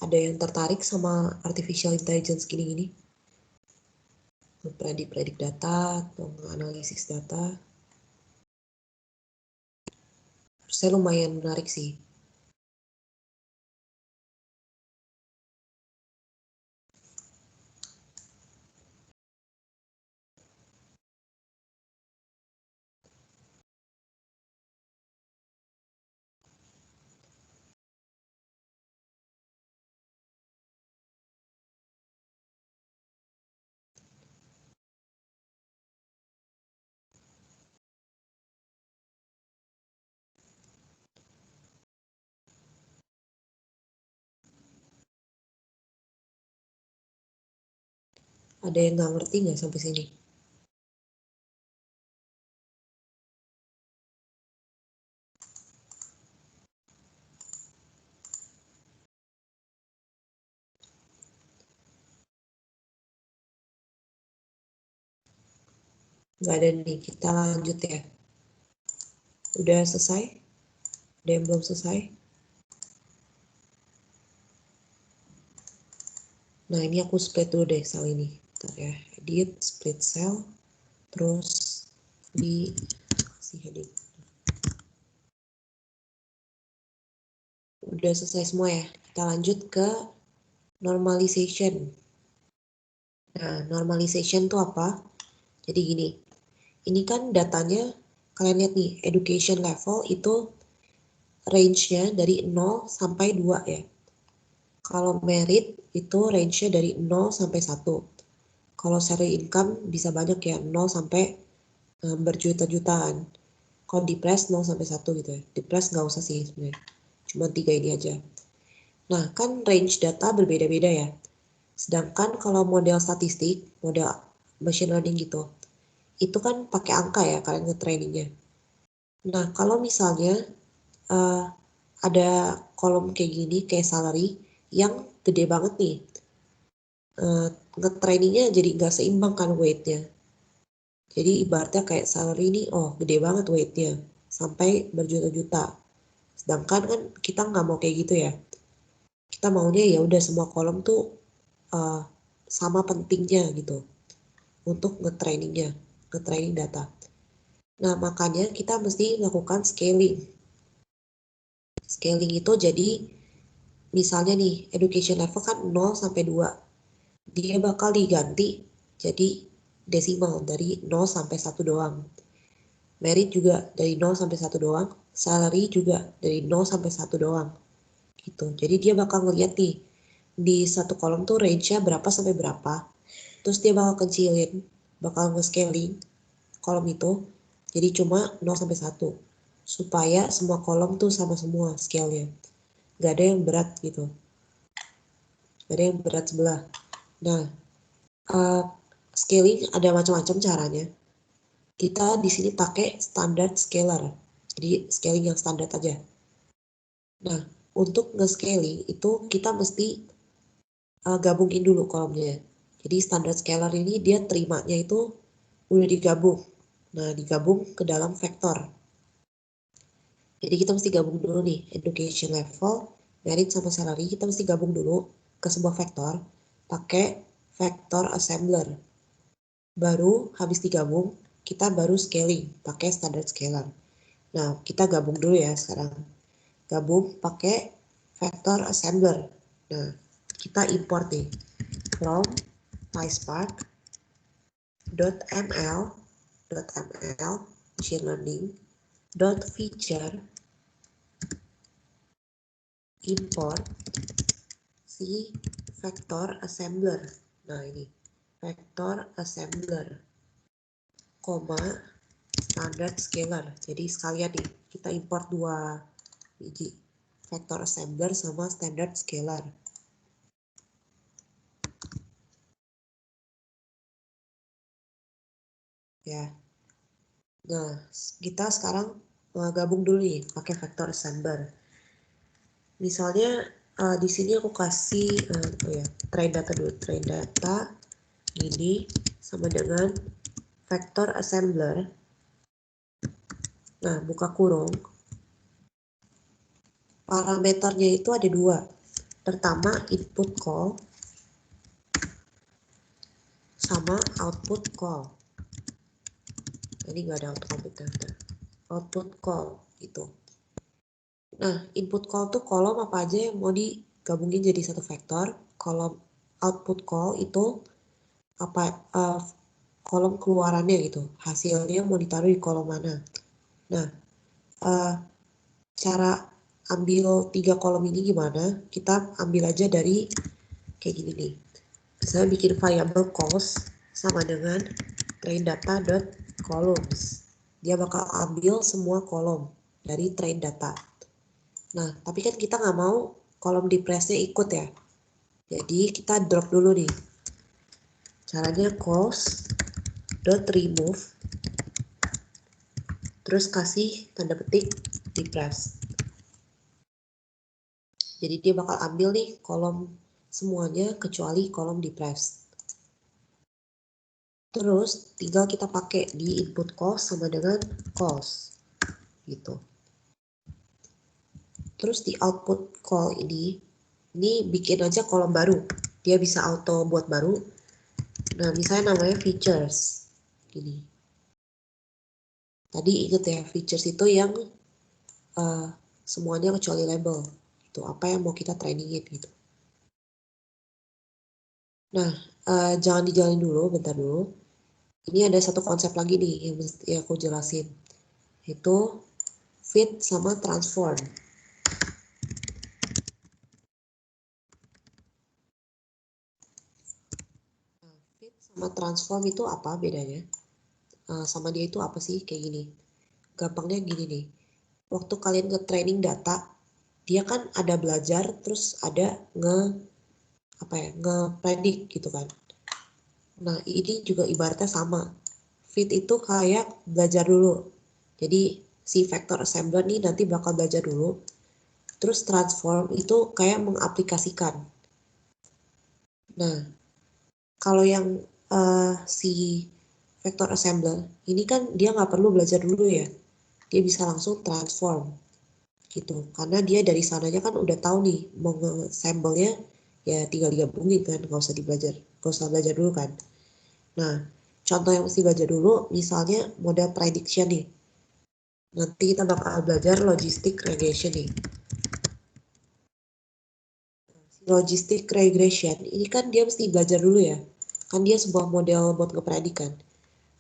ada yang tertarik sama artificial intelligence gini-gini? Predik data atau analisis data? Harusnya lumayan menarik sih. Ada yang nggak ngerti nggak sampai sini? Nggak ada nih, kita lanjut ya. Udah selesai? Ada yang belum selesai? Nah, ini aku split dulu deh sel ini. Bentar ya, edit, split cell, terus di kasih heading. Udah selesai semua ya. Kita lanjut ke normalization. Nah, normalization itu apa? Jadi gini, ini kan datanya, kalian lihat nih, education level itu range-nya dari 0 sampai 2 ya. Kalau merit itu range-nya dari 0 sampai 1. Kalau salary income bisa banyak ya, 0 sampai berjuta-jutaan. Kalau depres 0 sampai 1 gitu ya. Depres nggak usah sih sebenarnya. Cuma 3 ini aja. Nah, kan range data berbeda-beda ya. Sedangkan kalau model statistik, model machine learning gitu, itu kan pakai angka ya kalian nge-trainingnya. Nah, kalau misalnya ada kolom kayak gini, kayak salary, yang gede banget nih, nge-trainingnya jadi nggak seimbang kan weight-nya. Jadi ibaratnya kayak salary ini, oh gede banget weight-nya, sampai berjuta-juta. Sedangkan kan kita nggak mau kayak gitu ya. Kita maunya ya udah semua kolom tuh sama pentingnya gitu untuk nge-trainingnya, nge-training data. Nah, makanya kita mesti lakukan scaling. Scaling itu jadi misalnya nih, education level kan 0 sampai 2. Dia bakal diganti jadi desimal dari 0 sampai 1 doang. Merit juga dari 0 sampai 1 doang. Salary juga dari 0 sampai 1 doang. Gitu. Jadi dia bakal ngeliat nih, di satu kolom tuh range-nya berapa sampai berapa. Terus dia bakal kecilin, bakal nge-scaling kolom itu jadi cuma 0 sampai 1. Supaya semua kolom tuh sama semua scale-nya. Gak ada yang berat gitu. Gak ada yang berat sebelah. Nah, scaling ada macam-macam caranya. Kita di sini pakai standard scaler. Jadi scaling yang standar aja. Nah, untuk nge-scaling itu kita mesti gabungin dulu kolomnya. Jadi standard scalar ini dia terimanya itu udah digabung. Nah, digabung ke dalam vektor. Jadi kita mesti gabung dulu nih, education level, merit sama salary, kita mesti gabung dulu ke sebuah vektor, pakai vector assembler. Baru habis digabung, kita baru scaling, pakai standard scalar. Nah, kita gabung dulu ya sekarang. Gabung pakai vector assembler. Nah, kita import nih, from PySpark.ml machine learning feature import si vector assembler. Nah ini vector assembler, koma standard scalar. Jadi sekalian nih kita import dua biji, vector assembler sama standard scalar. Ya. Nah, kita sekarang gabung dulu nih pakai vector assembler. Misalnya di sini aku kasih train data dulu, train data ini sama dengan vector assembler. Nah, buka kurung. Parameternya itu ada dua. Pertama input call sama output call. Ini nggak ada output call gitu. Nah, input call tuh kolom apa aja yang mau digabungin jadi satu vektor. Kolom output call itu apa kolom keluarannya gitu. Hasilnya mau ditaruh di kolom mana. Nah, cara ambil tiga kolom ini gimana? Kita ambil aja dari kayak gini nih. Saya bikin variable cost sama dengan train data.columns. Dia bakal ambil semua kolom dari train data. Nah, tapi kan kita nggak mau kolom di press-nya ikut ya. Jadi kita drop dulu nih. Caranya cost.remove terus kasih tanda petik di press. Jadi dia bakal ambil nih kolom semuanya kecuali kolom di press. Terus tinggal kita pakai di input cost sama dengan cost gitu. Terus di output call ini bikin aja kolom baru. Dia bisa auto buat baru. Nah, misalnya namanya features. Gini. Tadi inget ya, features itu yang semuanya kecuali label. Itu apa yang mau kita trainingin gitu. Nah, jangan dijalin dulu, bentar dulu. Ini ada satu konsep lagi nih yang mesti aku jelasin. Itu fit sama transform. Fit sama transform itu apa bedanya? Sama dia itu apa sih? Kayak gini. Gampangnya gini nih. Waktu kalian nge-training data, dia kan ada belajar, terus ada nge-predict gitu kan. Nah, ini juga ibaratnya sama. Fit itu kayak belajar dulu. Jadi si vector assembler nih nanti bakal belajar dulu. Terus transform itu kayak mengaplikasikan. Nah, kalau yang si vector assembler ini kan dia nggak perlu belajar dulu ya. Dia bisa langsung transform gitu. Karena dia dari sananya kan udah tahu nih mau nge-assemble-nya ya tinggal digabungin kan, nggak usah belajar dulu kan. Nah, contoh yang mesti belajar dulu misalnya model prediction nih. Nanti kita bakal belajar logistic regression nih. Logistic regression ini kan dia mesti belajar dulu ya. Kan dia sebuah model buat ngepredikan.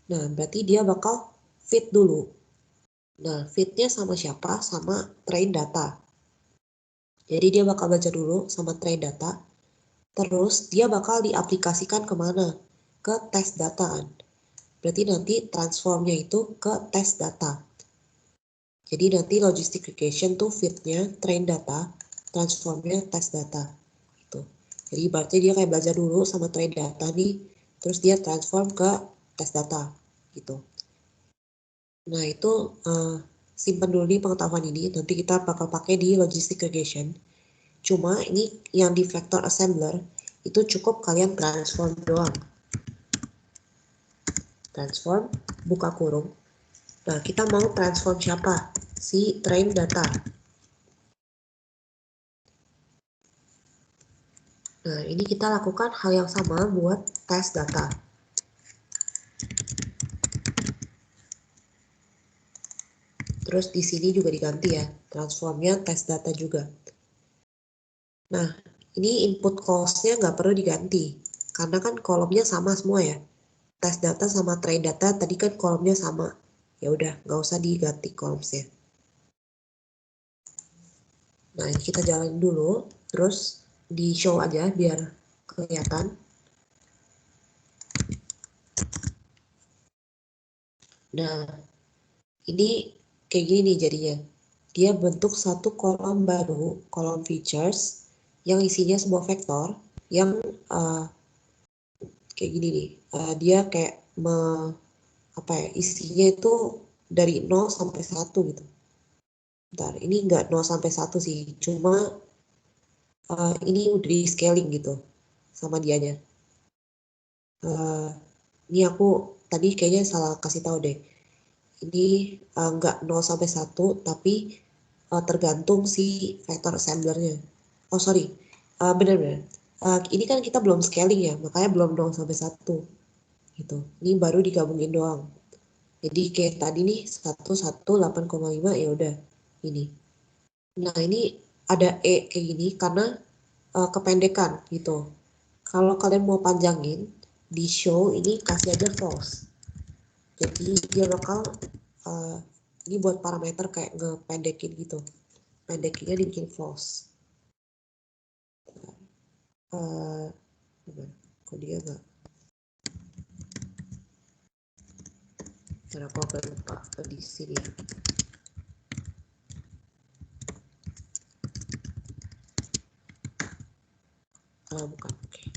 Nah, berarti dia bakal fit dulu. Nah, fitnya sama siapa? Sama train data. Jadi dia bakal belajar dulu sama train data. Terus dia bakal diaplikasikan kemana? Ke test data kan. Berarti nanti transformnya itu ke test data. Jadi nanti logistic regression tuh fitnya train data, transformnya test data. Gitu. Jadi berarti dia kayak belajar dulu sama train data nih, terus dia transform ke test data. Gitu. Nah itu simpan dulu nih pengetahuan ini, nanti kita bakal pakai di logistic regression. Cuma ini yang di vector assembler, itu cukup kalian transform doang. Transform, buka kurung. Nah, kita mau transform siapa? Si train data. Nah, ini kita lakukan hal yang sama buat test data. Terus di sini juga diganti ya, transformnya test data juga. Nah, ini input calls-nya nggak perlu diganti, karena kan kolomnya sama semua ya. Test data sama train data tadi kan kolomnya sama. Ya udah, nggak usah diganti columns-nya. Nah, ini kita jalanin dulu, terus di show aja biar kelihatan. Nah, ini kayak gini nih jadinya. Dia bentuk satu kolom baru, kolom features, yang isinya sebuah vektor, yang kayak gini nih. Dia kayak isinya itu dari 0 sampai 1 gitu. Bentar, ini nggak 0 sampai 1 sih, cuma ini udah di scaling gitu sama dianya. Ini aku tadi kayaknya salah kasih tahu deh. Ini nggak 0 sampai 1, tapi tergantung si vector assemblernya. Oh sorry, benar-benar. Ini kan kita belum scaling ya, makanya belum 0 sampai 1 gitu. Ini baru digabungin doang. Jadi kayak tadi nih 118,5 ya udah ini. Nah ini ada E kayak gini karena kependekan gitu. Kalau kalian mau panjangin di show ini kasih aja false. Jadi dia bakal ini buat parameter kayak ngependekin gitu. Pendekinnya dibikin false. Kok dia nggak? Karena aku agak lupa di sini. Bukan. Oke.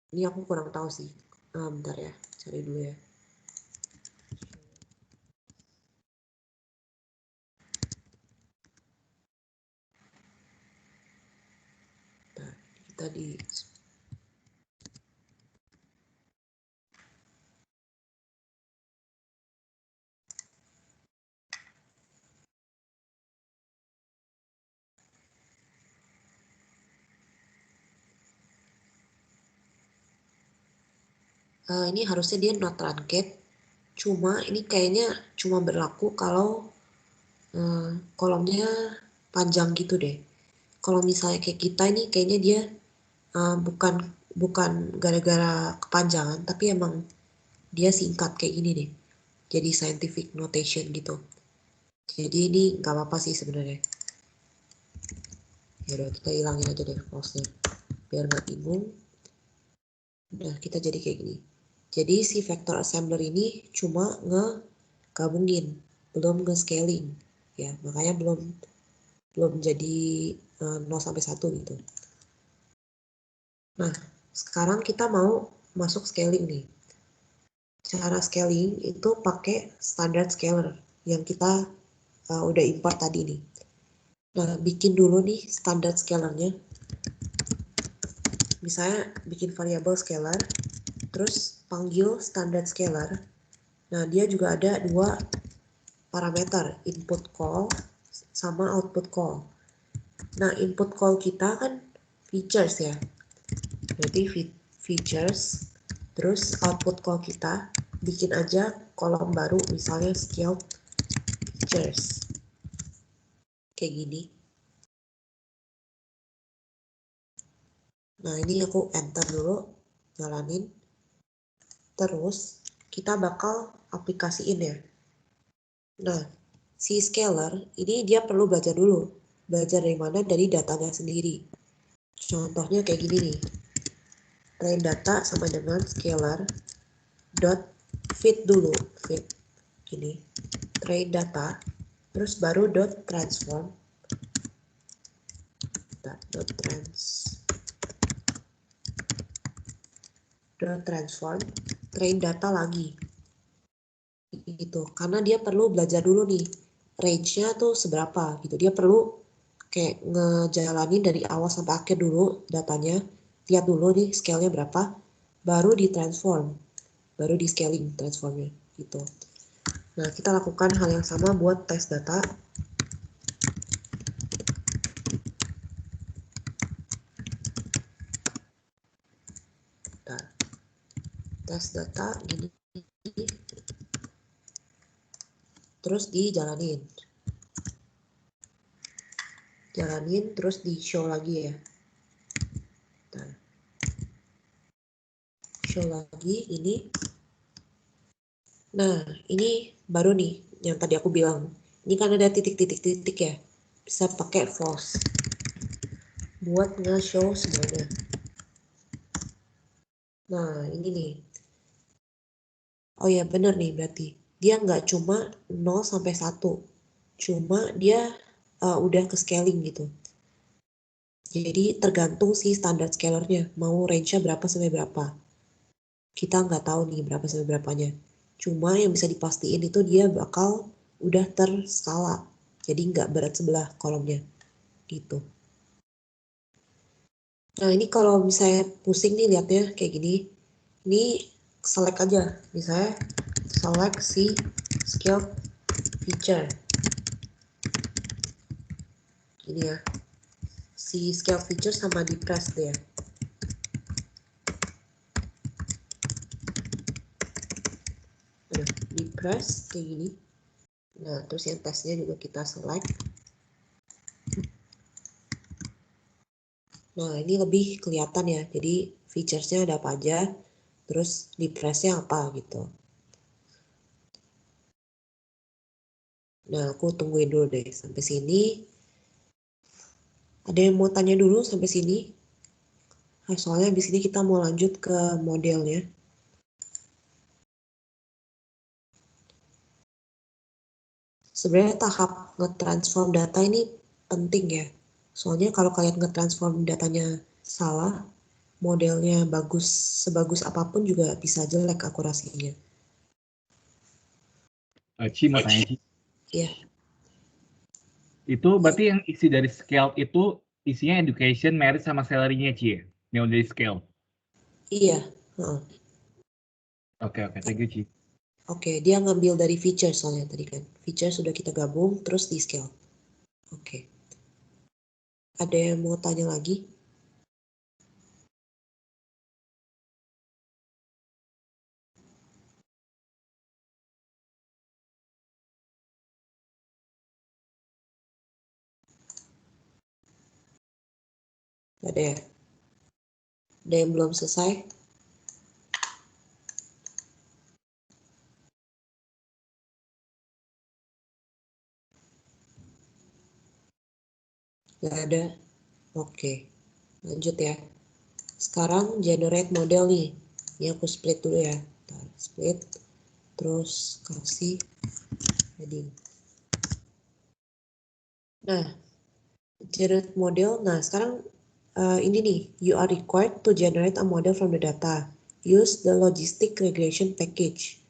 Ini aku kurang tahu sih. Bentar ya, cari dulu ya. Nah, kita di ini harusnya dia not truncate, cuma ini kayaknya cuma berlaku kalau kolomnya panjang gitu deh. Kalau misalnya kayak kita ini kayaknya dia bukan gara-gara kepanjangan, tapi emang dia singkat kayak gini deh. Jadi scientific notation gitu. Jadi ini nggak apa-apa sih sebenarnya. Ya udah kita hilangin aja deh false-nya biar nggak bingung. Nah kita jadi kayak gini. Jadi si vector assembler ini cuma ngegabungin, belum nge-scaling. Ya, makanya belum jadi 0 sampai 1 gitu. Nah, sekarang kita mau masuk scaling nih. Cara scaling itu pakai standard scaler yang kita udah import tadi nih. Nah, bikin dulu nih standard scalernya. Misalnya bikin variabel scalar, terus panggil standard scalar. Nah, dia juga ada dua parameter, input call sama output call. Nah, input call kita kan features ya. Berarti features, terus output call kita bikin aja kolom baru, misalnya scaled features. Kayak gini. Nah, ini aku enter dulu, jalanin. Terus, kita bakal aplikasiin ya. Nah, si scalar ini dia perlu belajar dulu. Belajar dari mana? Dari datanya sendiri. Contohnya kayak gini nih. Train data sama dengan scalar dot fit dulu. Fit. Gini. Train data. Terus baru dot transform. Dot trans. transform train data lagi. Gitu. Karena dia perlu belajar dulu nih, range-nya tuh seberapa gitu. Dia perlu kayak ngejalanin dari awal sampai akhir dulu datanya, lihat dulu nih scale-nya berapa, baru ditransform, baru di scaling transformnya gitu. Nah, kita lakukan hal yang sama buat tes data. Nah, tes data gini, terus dijalanin. Jalanin terus di show lagi ya. Nah, show lagi ini. Nah, ini baru nih yang tadi aku bilang. Ini kan ada titik-titik-titik ya. Bisa pakai false buat nge-show semuanya. Nah, ini nih. Oh ya, bener nih berarti. Dia nggak cuma 0 sampai 1. Cuma dia udah ke scaling gitu. Jadi tergantung si standar scalernya. Mau range-nya berapa sampai berapa. Kita nggak tahu nih berapa sampai berapanya. Cuma yang bisa dipastiin itu dia bakal udah terskala. Jadi nggak berat sebelah kolomnya. Gitu. Nah, ini kalau misalnya pusing nih lihatnya kayak gini. Ini select aja. Misalnya select si scale feature. Ini ya. Si scale feature sama di press deh ya. Nah, di press kayak gini. Nah, terus yang tesnya juga kita select. Nah, ini lebih kelihatan ya. Jadi featuresnya ada apa aja, terus di pressnya apa gitu. Nah, aku tungguin dulu deh sampai sini. Ada yang mau tanya dulu sampai sini? Nah, soalnya habis ini kita mau lanjut ke modelnya. Sebenarnya tahap nge-transform data ini penting ya. Soalnya kalau kalian nge-transform datanya salah, modelnya bagus, sebagus apapun juga bisa jelek akurasinya. Ci mau tanya Ci. Iya. Itu berarti yang isi dari scale itu isinya education, merit sama salary-nya Ci ya? Yang dari scale. Iya. Oke, thank you Ci. Oke, dia ngambil dari feature soalnya tadi kan. Feature sudah kita gabung, terus di scale. Oke. Ada yang mau tanya lagi? Ada ya? Ada yang belum selesai? Nggak ada? Oke. Lanjut ya. Sekarang generate model nih. Ini aku split dulu ya. Split. Terus kasih heading. Nah, generate model. Nah, sekarang ini nih. You are required to generate a model from the data. Use the logistic regression package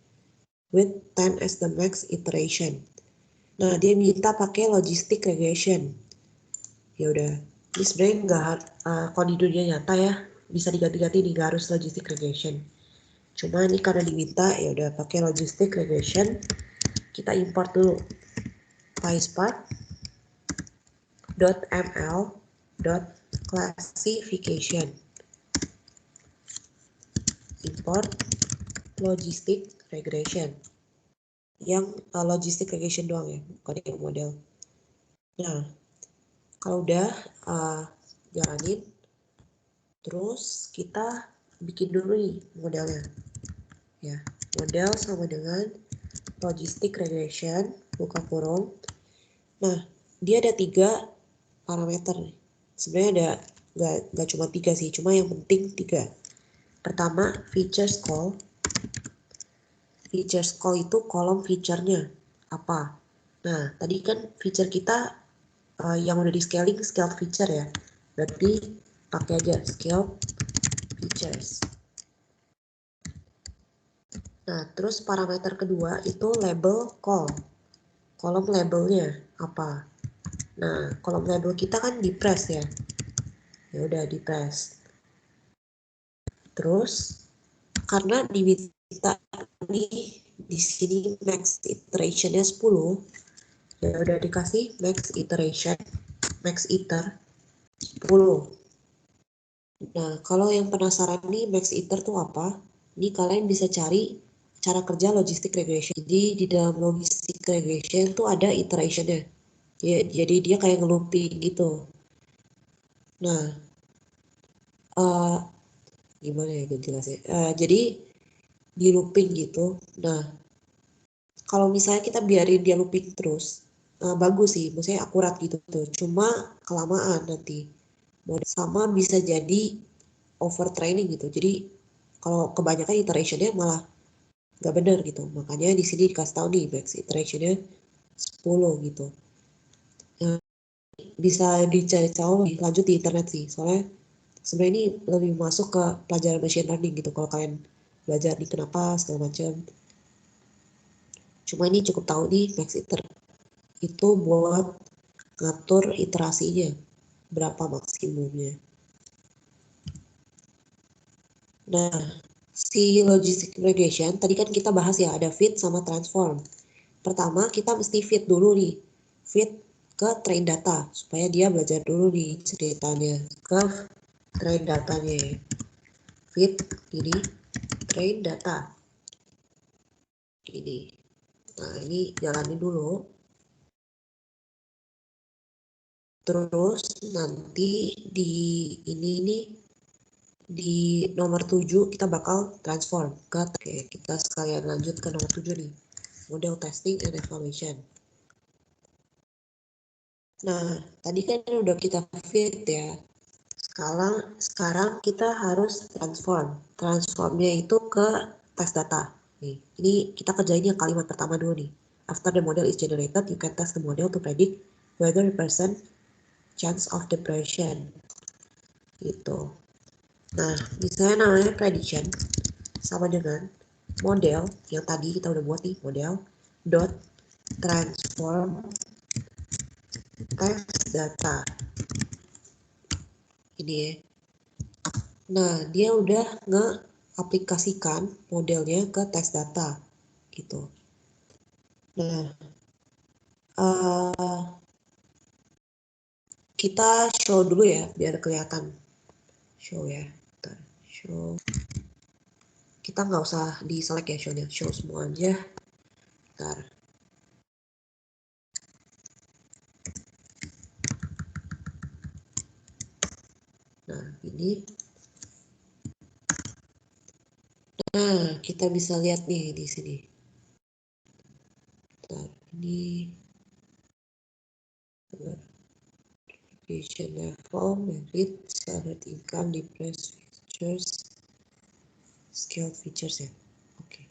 with 10 as the max iteration. Nah, dia minta pakai logistic regression. Ya udah, ini sebenarnya nggak kalau di dunia nyata ya bisa diganti-ganti nih, nggak harus logistic regression. Cuma ini karena diminta, ya udah pakai logistic regression. Kita import dulu PySpark.ml.classification. Import logistic regression. Yang logistic regression doang ya, bukan yang model. Nah, kalau udah jalanin, terus kita bikin dulu nih modelnya. Ya, model sama dengan logistic regression, buka kurung. Nah, dia ada 3 parameter nih. Sebenarnya ada nggak cuma 3 sih, cuma yang penting 3. Pertama, features call. Features call itu kolom feature-nya apa. Nah, tadi kan feature kita yang udah di scaling scaled feature ya. Berarti pakai aja scaled features. Nah, terus parameter kedua itu label call. Kolom labelnya apa? Nah, kolom label kita kan di press ya. Ya udah di press. Terus karena di kita di sini max iterationnya 10, ya udah dikasih max iteration, max iter 10. Nah, kalau yang penasaran nih max iter tuh apa? Ini kalian bisa cari cara kerja logistic regression. Jadi di dalam logistic regression tuh ada iterationnya. Ya, jadi dia kayak ngelooping gitu. Nah, gimana ya gue jelasnya? Jadi di looping gitu. Nah, kalau misalnya kita biarin dia looping terus, bagus sih, maksudnya akurat gitu tuh. Cuma kelamaan nanti. Sama bisa jadi overtraining gitu. Jadi kalau kebanyakan iterationnya malah nggak benar gitu. Makanya di sini dikasih tahu nih max iterationnya 10 gitu. Nah, bisa dicari tahu lanjut di internet sih. Soalnya sebenarnya ini lebih masuk ke pelajaran machine learning gitu. Kalau kalian belajar di kenapa segala macam. Cuma ini cukup tahu nih max iter itu buat ngatur iterasinya berapa maksimumnya. Nah, si logistic regression tadi kan kita bahas ya ada fit sama transform. Pertama kita mesti fit dulu nih, fit ke train data supaya dia belajar dulu nih ceritanya ke train datanya. Fit ini train data. Ini. Nah, ini jalanin dulu. Terus nanti di ini nih di nomor 7 kita bakal transform ke kita sekalian lanjut ke nomor 7 nih. Model testing and evaluation. Nah, tadi kan udah kita fit ya. Sekarang kita harus transform. Transformnya itu ke test data. Nih, ini kita kerjain yang kalimat pertama dulu nih. After the model is generated, you can test the model to predict whether the person chance of depression. Gitu. Nah, misalnya namanya prediction sama dengan model yang tadi kita udah buat nih, model dot transform test data. Ini ya. Nah, dia udah nge-aplikasikan modelnya ke test data gitu. Nah, kita show dulu ya biar kelihatan. Show ya. Bentar. Show. Kita nggak usah di select ya show-nya. Show semua aja. Bentar. Nah, ini. Nah, kita bisa lihat nih di sini. Bentar, ini. Education level, merit, salary income, depressed features, scale features ya. Oke.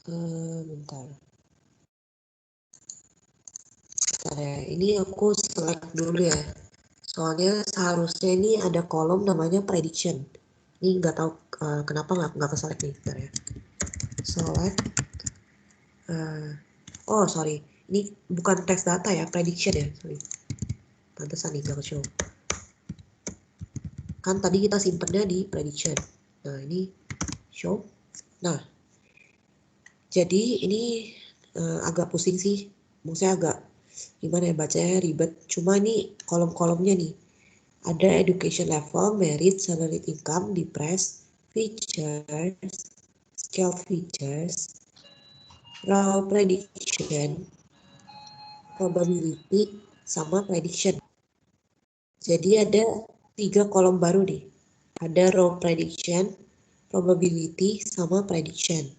Bentar. Bentar ya, ini aku select dulu ya. Soalnya seharusnya ini ada kolom namanya prediction. Ini nggak tahu kenapa nggak ke select nih. Bentar ya. Select. Oh sorry, ini bukan test data ya, prediction ya. Sorry. Pantesan nih nggak show. Kan tadi kita simpennya di prediction. Nah ini show. Nah, jadi ini agak pusing sih. Maksudnya agak gimana ya bacanya ribet. Cuma ini kolom-kolomnya nih. Ada education level, merit, salary income, depressed, features, scale features, raw prediction, probability, sama prediction. Jadi ada 3 kolom baru nih. Ada raw prediction, probability, sama prediction.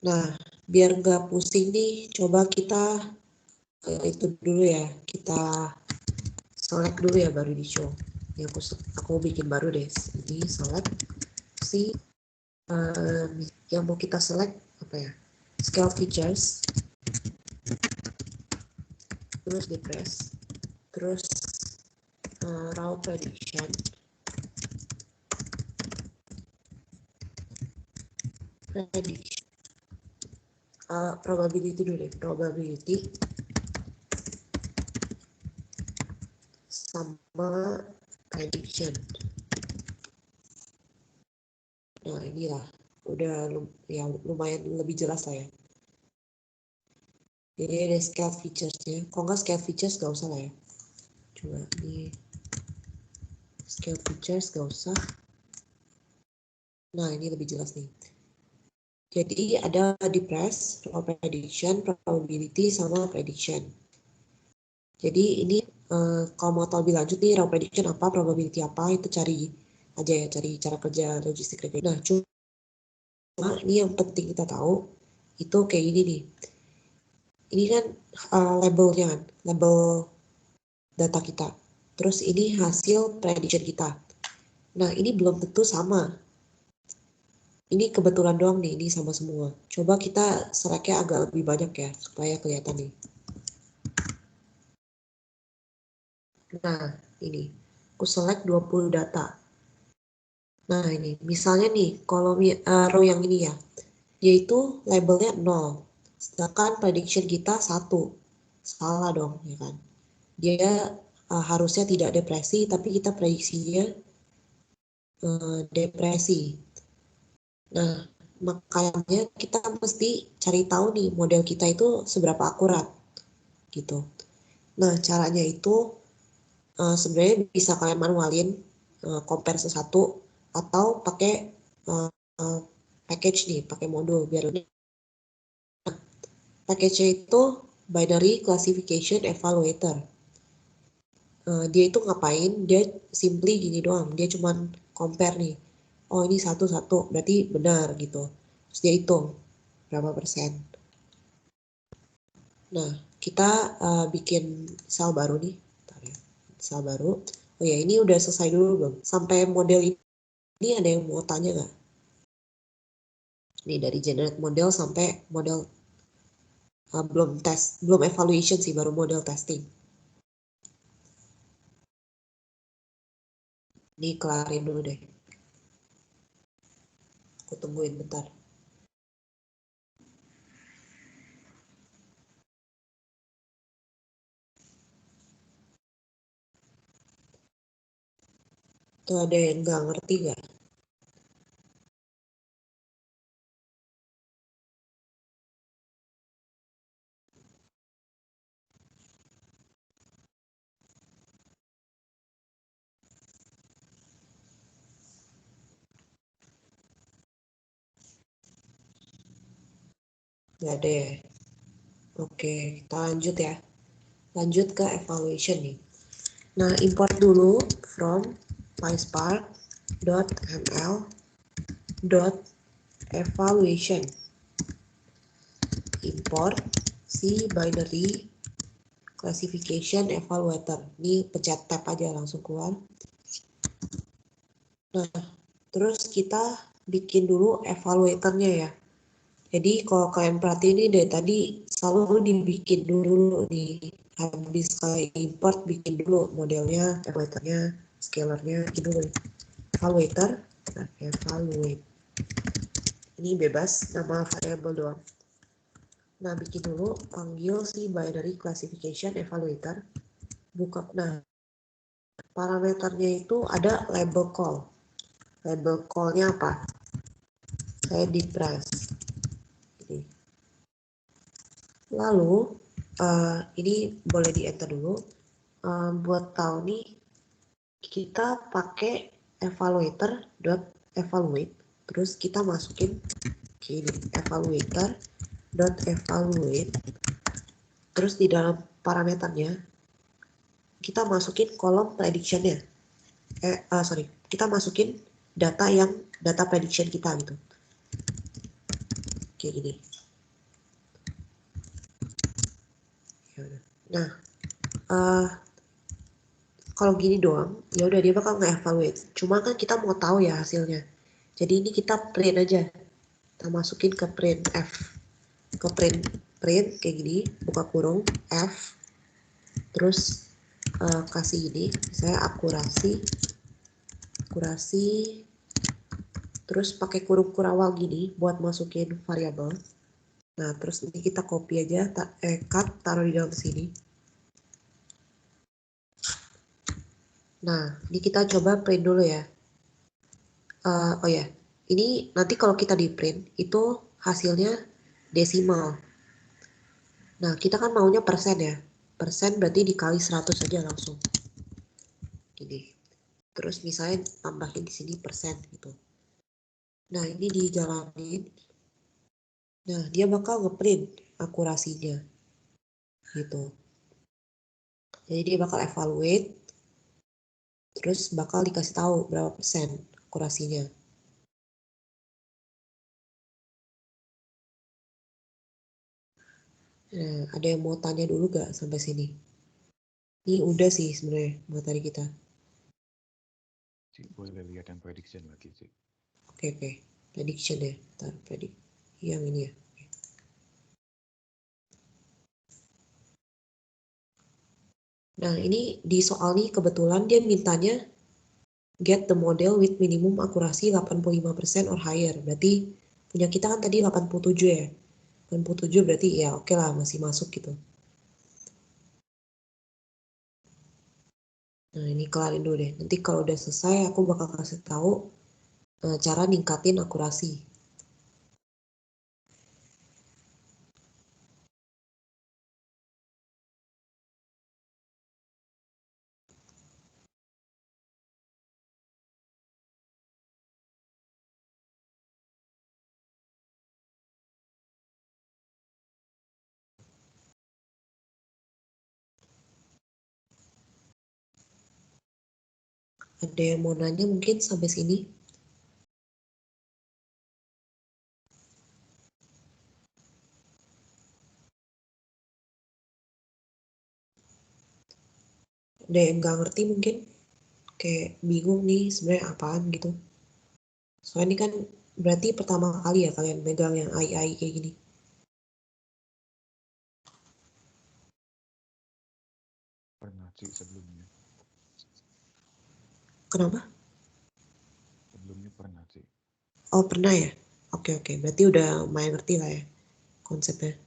Nah, biar nggak pusing nih, coba kita itu dulu ya. Kita select dulu ya baru di show. Ini aku bikin baru deh. Ini select si yang mau kita select apa ya? Scale features. Terus di press. terus raw prediction, probability dulu deh, probability sama prediction. Nah inilah udah ya lumayan lebih jelas lah ya. Jadi ada scale features-nya. Kalau nggak scale features nggak usah lah ya. Coba ini scale features nggak usah. Nah ini lebih jelas nih. Jadi ada di press, raw prediction, probability sama prediction. Jadi ini kalau mau tahu lebih lanjut nih raw prediction apa, probability apa, itu cari aja ya, cari cara kerja logistik regression. Nah cuma ini yang penting kita tahu itu kayak gini nih. Ini kan labelnya kan, label data kita. Terus ini hasil prediction kita. Nah ini belum tentu sama. Ini kebetulan doang nih, ini sama semua. Coba kita select-nya agak lebih banyak ya, supaya kelihatan nih. Nah, ini. Aku select 20 data. Nah, ini. Misalnya nih, kalau row yang ini ya, yaitu labelnya 0. Sedangkan prediction kita 1. Salah dong, ya kan? Dia harusnya tidak depresi, tapi kita prediksinya depresi. Nah, makanya kita mesti cari tahu nih model kita itu seberapa akurat gitu. Nah, caranya itu sebenarnya bisa kalian manualin, compare sesatu atau pakai package nih, pakai modul biar ini. Nah, package-nya itu binary classification evaluator. Dia itu ngapain? Dia simply gini doang. Dia cuman compare nih. Oh ini 1-1 berarti benar gitu. Terus dia hitung berapa persen. Nah kita bikin sel baru nih. Sel baru. Oh ya ini udah selesai dulu belum? Sampai model ini ada yang mau tanya nggak? Nih dari generate model sampai model belum evaluation sih, baru model testing. Ini kelarin dulu deh. Aku tungguin bentar. Tuh ada yang nggak ngerti nggak? Nggak ada ya? Oke, kita lanjut ya. Lanjut ke evaluation nih. Nah, import dulu from PySpark.ml.evaluation. Import si binary classification evaluator. Ini pencet tab aja langsung keluar. Nah, terus kita bikin dulu evaluatornya ya. Jadi kalau kalian perhatiin ini dari tadi selalu dibikin dulu nih. Habis kalian import bikin dulu modelnya, evaluatornya, scalarnya, bikin dulu. Evaluator, nah, evaluate. Ini bebas, nama variable doang. Nah, bikin dulu, panggil si binary classification evaluator. Buka, nah, parameternya itu ada label call. Label call-nya apa? Saya di press. Lalu ini boleh di enter dulu. Buat tahu nih kita pakai evaluator.evaluate, terus kita masukin ini evaluator.evaluate, terus di dalam parameternya kita masukin kolom prediction-nya. Kita masukin data prediction kita gitu. Kayak gini. Nah, kalau gini doang, ya udah dia bakal nge-evaluate. Cuma kan kita mau tahu ya hasilnya. Jadi ini kita print aja. Kita masukin ke print F. Ke print kayak gini, buka kurung F. Terus kasih ini, misalnya akurasi, terus pakai kurung awal gini buat masukin variabel. Nah, terus ini kita copy aja, cut, taruh di dalam sini. Nah, ini kita coba print dulu ya. Oh ya, ini nanti kalau kita di print, itu hasilnya desimal. Nah, kita kan maunya persen ya. Persen berarti dikali 100 aja langsung. Gini. Terus misalnya tambahin di sini persen gitu. Nah, ini dijalanin. Nah, dia bakal ngeprint akurasinya. Gitu. Jadi dia bakal evaluate, terus bakal dikasih tahu berapa persen akurasinya. Nah, ada yang mau tanya dulu gak sampai sini? Ini udah sih sebenarnya materi kita. Cik, boleh lihat yang prediction lagi, Cik. Oke. Prediction ya. Ntar yang ini ya. Nah, ini di soal nih kebetulan dia mintanya get the model with minimum akurasi 85% or higher. Berarti punya kita kan tadi 87 ya. 87 berarti ya oke lah masih masuk gitu. Nah, ini kelarin dulu deh. Nanti kalau udah selesai aku bakal kasih tahu cara ningkatin akurasi. Ada yang mau nanya mungkin sampai sini? Ada yang nggak ngerti mungkin? Kayak bingung nih sebenarnya apaan gitu. Soalnya ini kan berarti pertama kali ya kalian megang yang AI kayak gini. Pernah, Cik, sebelumnya. Kenapa? Sebelumnya pernah, Cik. Oh pernah ya? Oke. Berarti udah lumayan ngerti lah ya konsepnya.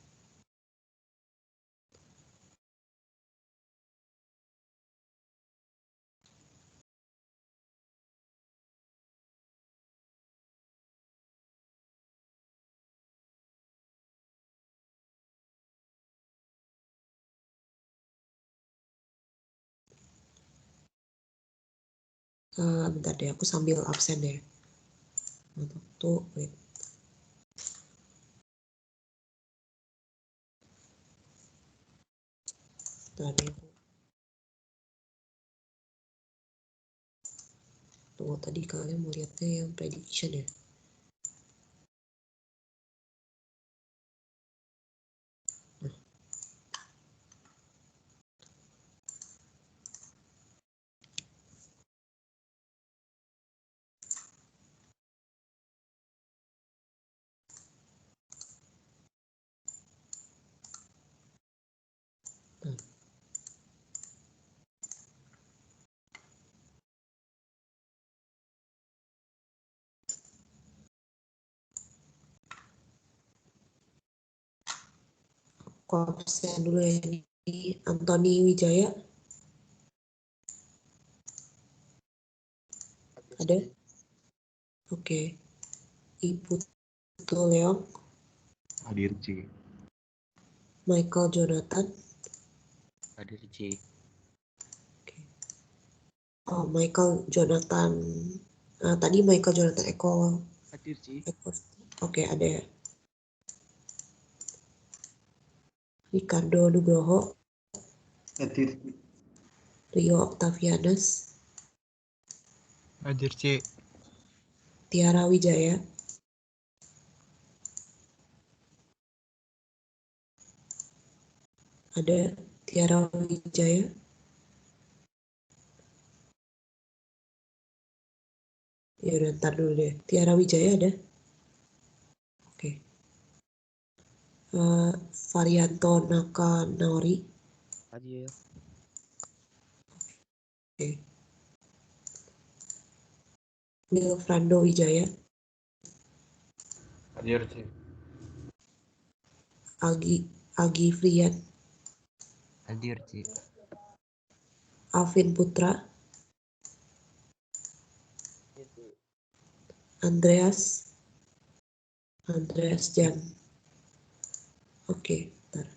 Bentar deh, aku sambil absen deh. Tuh, wait. Bentar deh. Tunggu, tadi kalian mau lihatnya yang prediction ya. Nah. Aku absen dulu ya, ini Antoni Wijaya. Ada? Oke. Ibu Leong, Hadir, Cik. Michael Jonathan. Hadir, Cik. Oh, Michael Jonathan. Tadi Michael Jonathan Eko. Hadir, Cik. Oke, ada ya. Ricardo Nugroho. Hadir. Rio Octavianus. Hadir, Cik. Tiara Wijaya. Ada Tiara Wijaya. Ya udah, ntar dulu deh. Tiara Wijaya ada? Oke. Varianto Nakanori. Hadir. Wilfrando Wijaya, Hadir, Ci. Agi Frian, Hadir, Ci. Alvin Putra, Andreas Jan. Oke, bentar.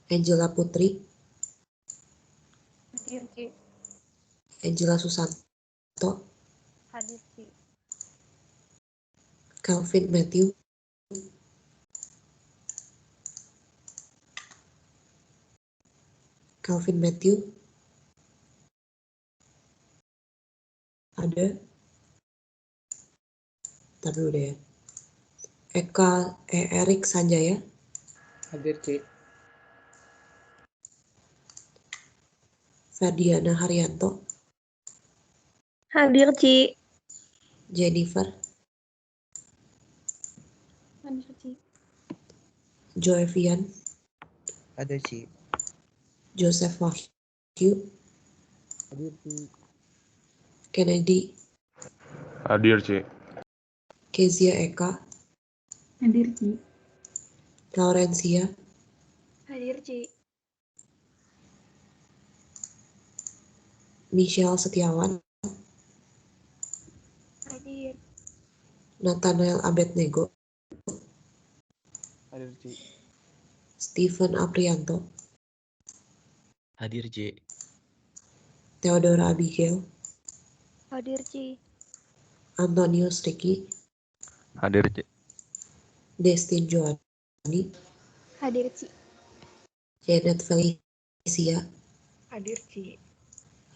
Angela Putri, Hadir, Ci. Angela Susanto, Hadir, Ci. Calvin Matthew, ada, ntar dulu deh ya. Erik Sanjaya, Hadir, Ci. Ferdiana Haryanto, Hadir, Ci. Jennifer, Hadir, Ci. Joy Vian, Hadir, Ci. Joseph Wahyu, Hadir, Ci. Kennedy, Hadir, Ci. Kezia Eka, Hadir, Ci. Laurencia, Hadir, Ci. Michelle Setiawan, Hadir. Nathanael Abednego, Hadir, Ci. Stephen Aprianto, Hadir, Ci. Theodora Abigail, Hadir, Ci. Antonius Ricky, Hadir, Ci. Destin Joani, Hadir, Ci. Janet Felicia, Hadir, Ci.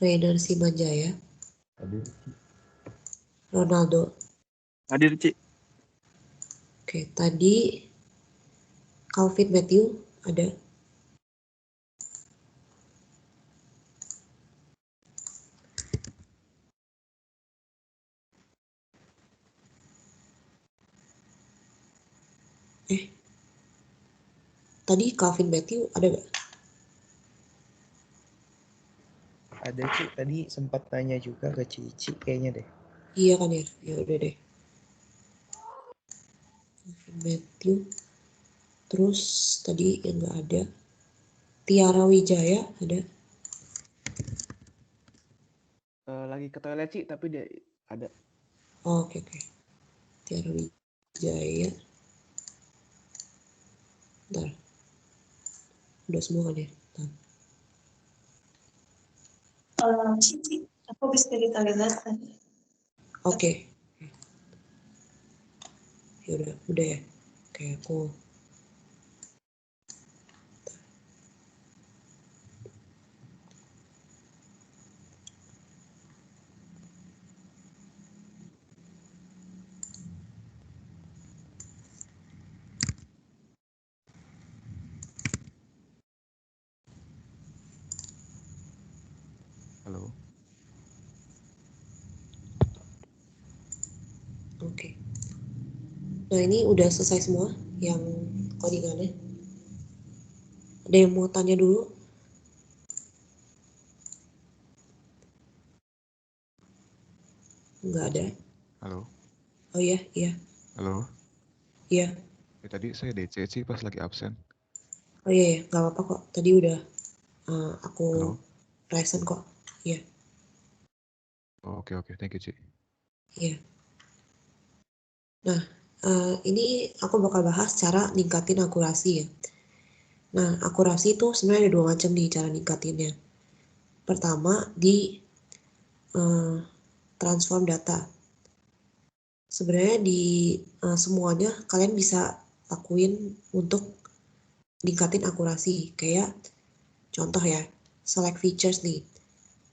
Rainer Simanjaya, Hadir, Ci. Ronaldo. Hadir, Ci. Oke, tadi Calvin Matthew ada. Tadi Calvin Matthew ada nggak? Ada, Ci. Tadi sempat tanya juga ke Cici kayaknya deh. Iya kan ya? Ya udah deh. Calvin Matthew. Terus tadi yang nggak ada. Tiara Wijaya ada. Lagi ke toilet, Ci, tapi dia ada. Oh, oke. Tiara Wijaya. Bentar. Udah semua kan ya? Bentar. Cici, aku habis dari toilet. Oke. Ya udah ya. Oke, aku. Halo. Oke. Nah, ini udah selesai semua yang codingannya. Ada yang mau tanya dulu? Nggak ada. Halo. Oh iya. Halo. Iya. Ya, tadi saya DC sih pas lagi absen. Oh iya, nggak apa-apa kok. Tadi udah aku Halo. present kok. Iya. Oh, oke. Thank you, Ci. Iya. Nah, ini aku bakal bahas cara ningkatin akurasi ya. Nah, akurasi itu sebenarnya ada dua macam nih cara ningkatinnya. Pertama, di transform data. Sebenarnya di semuanya kalian bisa lakuin untuk ningkatin akurasi. Kayak contoh ya, select features nih.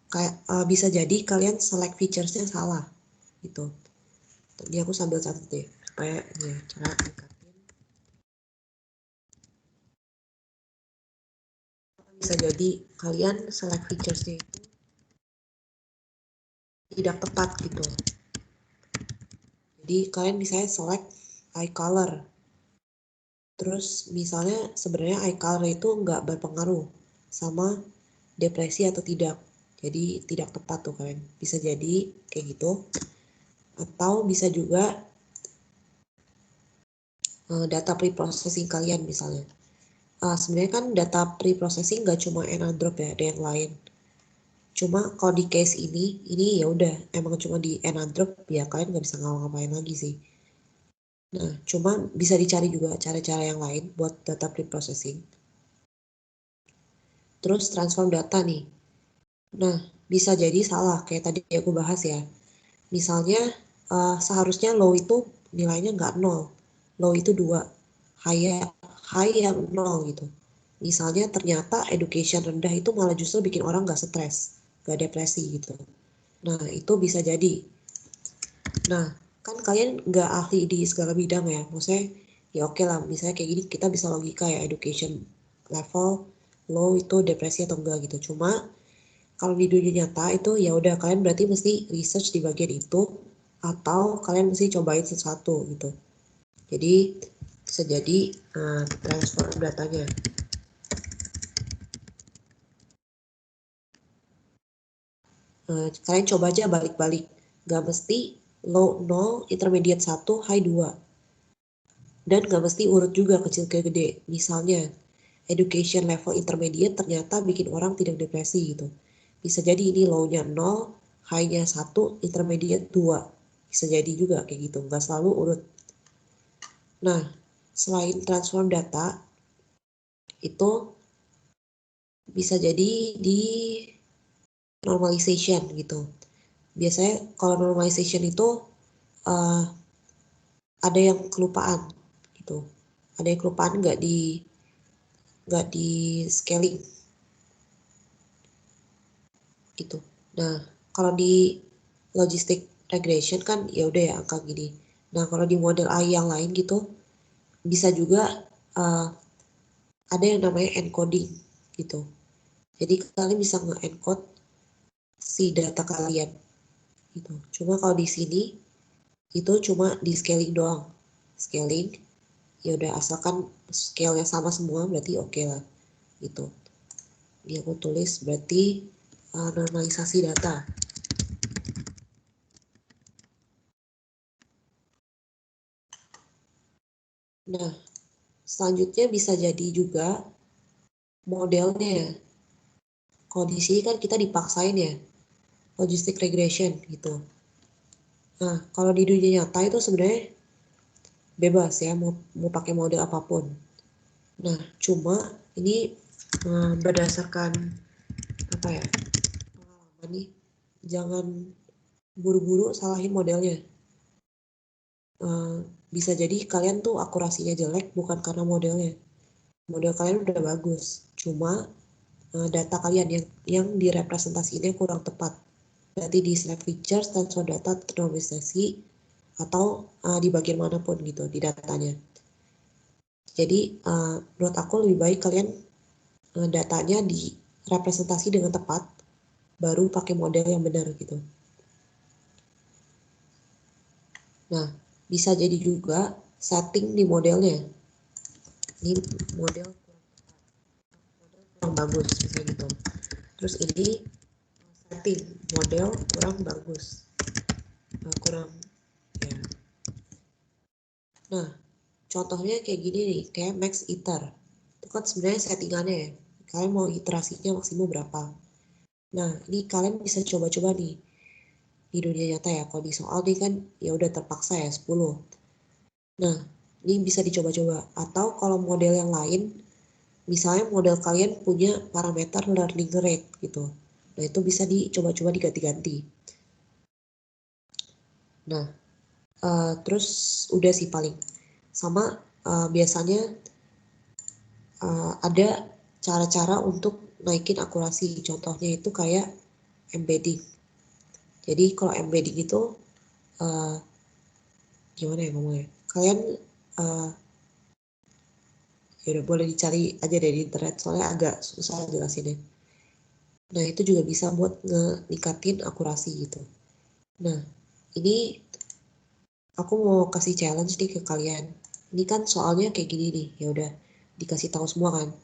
Kayak bisa jadi kalian select featuresnya salah gitu. Tadi aku sambil catat deh supaya ya cara ningkatin. Bisa jadi kalian select featuresnya itu tidak tepat gitu. Jadi kalian misalnya select eye color. Terus misalnya sebenarnya eye color itu nggak berpengaruh. sama depresi atau tidak. Jadi tidak tepat tuh kalian. Bisa jadi kayak gitu. Atau bisa juga data pre-processing kalian misalnya. Sebenarnya kan data pre-processing nggak cuma Enadrop ya, ada yang lain. Cuma kalau di case ini ya udah emang cuma di Enadrop ya kalian nggak bisa ngapa-ngapain lagi sih. Nah, cuma bisa dicari juga cara-cara yang lain buat data pre-processing. Terus transform data nih. Nah, bisa jadi salah kayak tadi aku bahas ya. Misalnya seharusnya low itu nilainya nggak 0. Low itu 2. High yang 0 gitu. Misalnya ternyata education rendah itu malah justru bikin orang nggak stres, nggak depresi gitu. Nah, itu bisa jadi. Nah, kan kalian nggak ahli di segala bidang ya. Maksudnya ya oke lah, misalnya kayak gini kita bisa logika ya education level low itu depresi atau enggak gitu. Cuma kalau di dunia nyata itu ya udah kalian berarti mesti research di bagian itu atau kalian mesti cobain sesuatu gitu. Jadi bisa jadi transform datanya. Kalian coba aja balik-balik. Gak mesti low 0, intermediate 1, high 2. Dan gak mesti urut juga kecil ke gede. Misalnya education level intermediate ternyata bikin orang tidak depresi gitu. Bisa jadi ini low-nya 0, high-nya 1, intermediate 2. Bisa jadi juga kayak gitu, nggak selalu urut. Nah, selain transform data, itu bisa jadi di normalization gitu. Biasanya kalau normalization itu ada yang kelupaan gitu. Ada yang kelupaan nggak di scaling gitu. Nah, kalau di logistic regression kan ya udah ya angka gini. Nah, kalau di model AI yang lain gitu bisa juga ada yang namanya encoding gitu. Jadi kalian bisa nge-encode si data kalian gitu. Cuma kalau di sini itu cuma di scaling doang. Scaling ya udah asalkan scale-nya sama semua berarti oke lah gitu. Ini aku tulis berarti normalisasi data. Nah, selanjutnya bisa jadi juga modelnya. Kalau di sini kan kita dipaksain ya, logistic regression gitu. Nah, kalau di dunia nyata itu sebenarnya bebas ya, mau pakai model apapun. Nah, cuma ini berdasarkan apa ya, pengalaman nih, jangan buru-buru salahin modelnya. Bisa jadi kalian tuh akurasinya jelek bukan karena modelnya. Model kalian udah bagus, cuma data kalian yang direpresentasinya kurang tepat. Berarti di select features, transfer data, normalisasi, atau di bagian manapun gitu di datanya. Jadi menurut aku lebih baik kalian datanya direpresentasi dengan tepat, baru pakai model yang benar gitu. Nah, bisa jadi juga setting di modelnya. Ini model kurang bagus, misalnya gitu. Terus ini setting model kurang bagus, kurang ya. Nah, contohnya kayak gini nih, kayak max iter. Itu kan sebenarnya settingannya ya. Kalian mau iterasinya maksimum berapa. Nah, ini kalian bisa coba-coba nih di dunia nyata ya. Kalau di soal nih kan ya udah terpaksa ya 10. Nah, ini bisa dicoba-coba. Atau kalau model yang lain, misalnya model kalian punya parameter learning rate gitu. Nah, itu bisa dicoba-coba diganti-ganti. Nah, terus udah sih paling. Sama biasanya ada cara-cara untuk naikin akurasi. Contohnya itu kayak embedding. Jadi kalau embedding itu gimana ya ngomongnya? Kalian ya udah boleh dicari aja deh di internet soalnya agak susah jelasinnya. Nah, itu juga bisa buat ningkatin akurasi gitu. Nah, ini aku mau kasih challenge nih ke kalian. Ini kan soalnya kayak gini nih, ya udah dikasih tahu semua kan.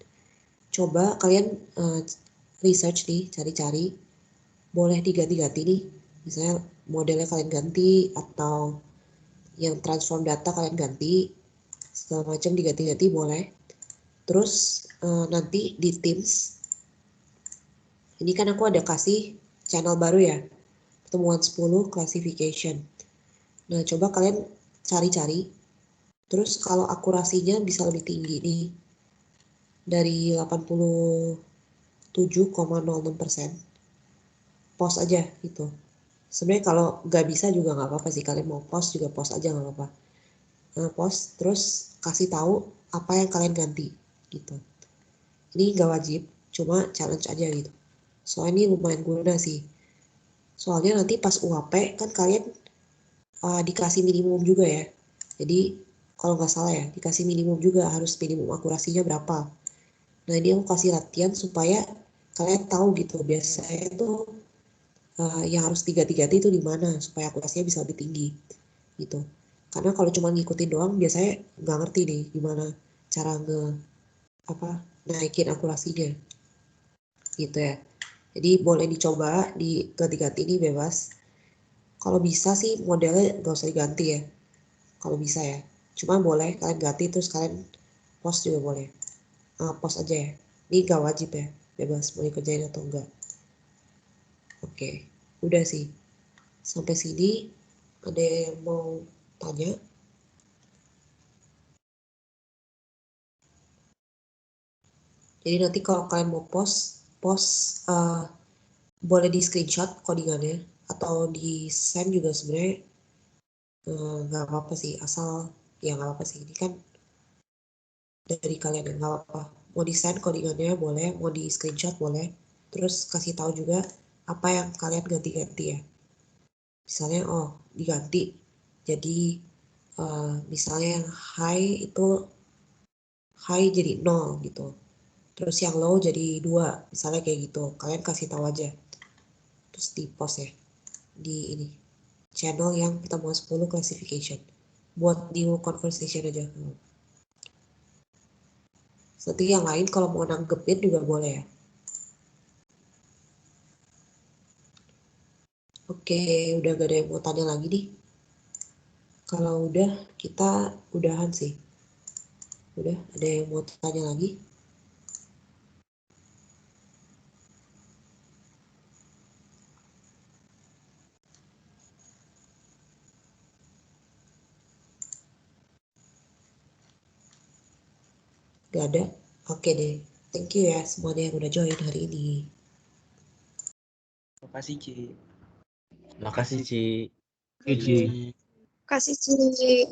coba kalian research nih, cari-cari, boleh diganti-ganti nih, misalnya modelnya kalian ganti atau yang transform data kalian ganti, segala macam diganti-ganti boleh. Terus nanti di Teams, ini kan aku ada kasih channel baru ya, pertemuan 10 classification. Nah, coba kalian cari-cari, terus kalau akurasinya bisa lebih tinggi nih, dari 87,06%, post aja gitu. Sebenarnya kalau nggak bisa juga nggak apa-apa sih, kalian mau post juga post aja nggak apa-apa. Post, terus kasih tahu apa yang kalian ganti gitu. Ini nggak wajib, cuma challenge aja gitu. Soalnya ini lumayan guna sih. Soalnya nanti pas UAP kan kalian dikasih minimum juga ya. Jadi kalau nggak salah ya, dikasih minimum juga, harus minimum akurasinya berapa. Nah, ini aku kasih latihan supaya kalian tahu gitu, biasanya itu yang harus diganti-ganti itu di mana supaya akurasinya bisa lebih tinggi gitu. Karena kalau cuma ngikutin doang biasanya nggak ngerti nih gimana cara naikin akurasinya gitu ya. Jadi boleh dicoba diganti-ganti ini bebas. Kalau bisa sih modelnya nggak usah diganti ya. Kalau bisa ya. Cuma boleh kalian ganti terus kalian post juga boleh. Post aja ya. Ini nggak wajib ya. Bebas mau dikerjain atau enggak. Oke. Udah sih. Sampai sini ada yang mau tanya? Jadi nanti kalau kalian mau post boleh di screenshot codingannya atau di send juga sebenarnya nggak apa-apa sih, asal ya nggak apa-apa sih, ini kan dari kalian yang nggak apa-apa. Mau di send codingannya boleh, mau di screenshot boleh, terus kasih tahu juga apa yang kalian ganti-ganti ya. Misalnya diganti jadi misalnya yang high itu high jadi 0 gitu, terus yang low jadi 2 misalnya kayak gitu. Kalian kasih tahu aja terus di post ya di ini channel yang pertemuan 10 classification buat new conversation aja. Nanti yang lain kalau mau nanggepin juga boleh ya. Oke, udah gak ada yang mau tanya lagi nih. Kalau udah, kita udahan sih. Udah, ada yang mau tanya lagi? Gak ada? Oke deh. Thank you ya semuanya yang udah join hari ini. Makasih, Ci. Makasih, Ci. Ci. Kasih Ci.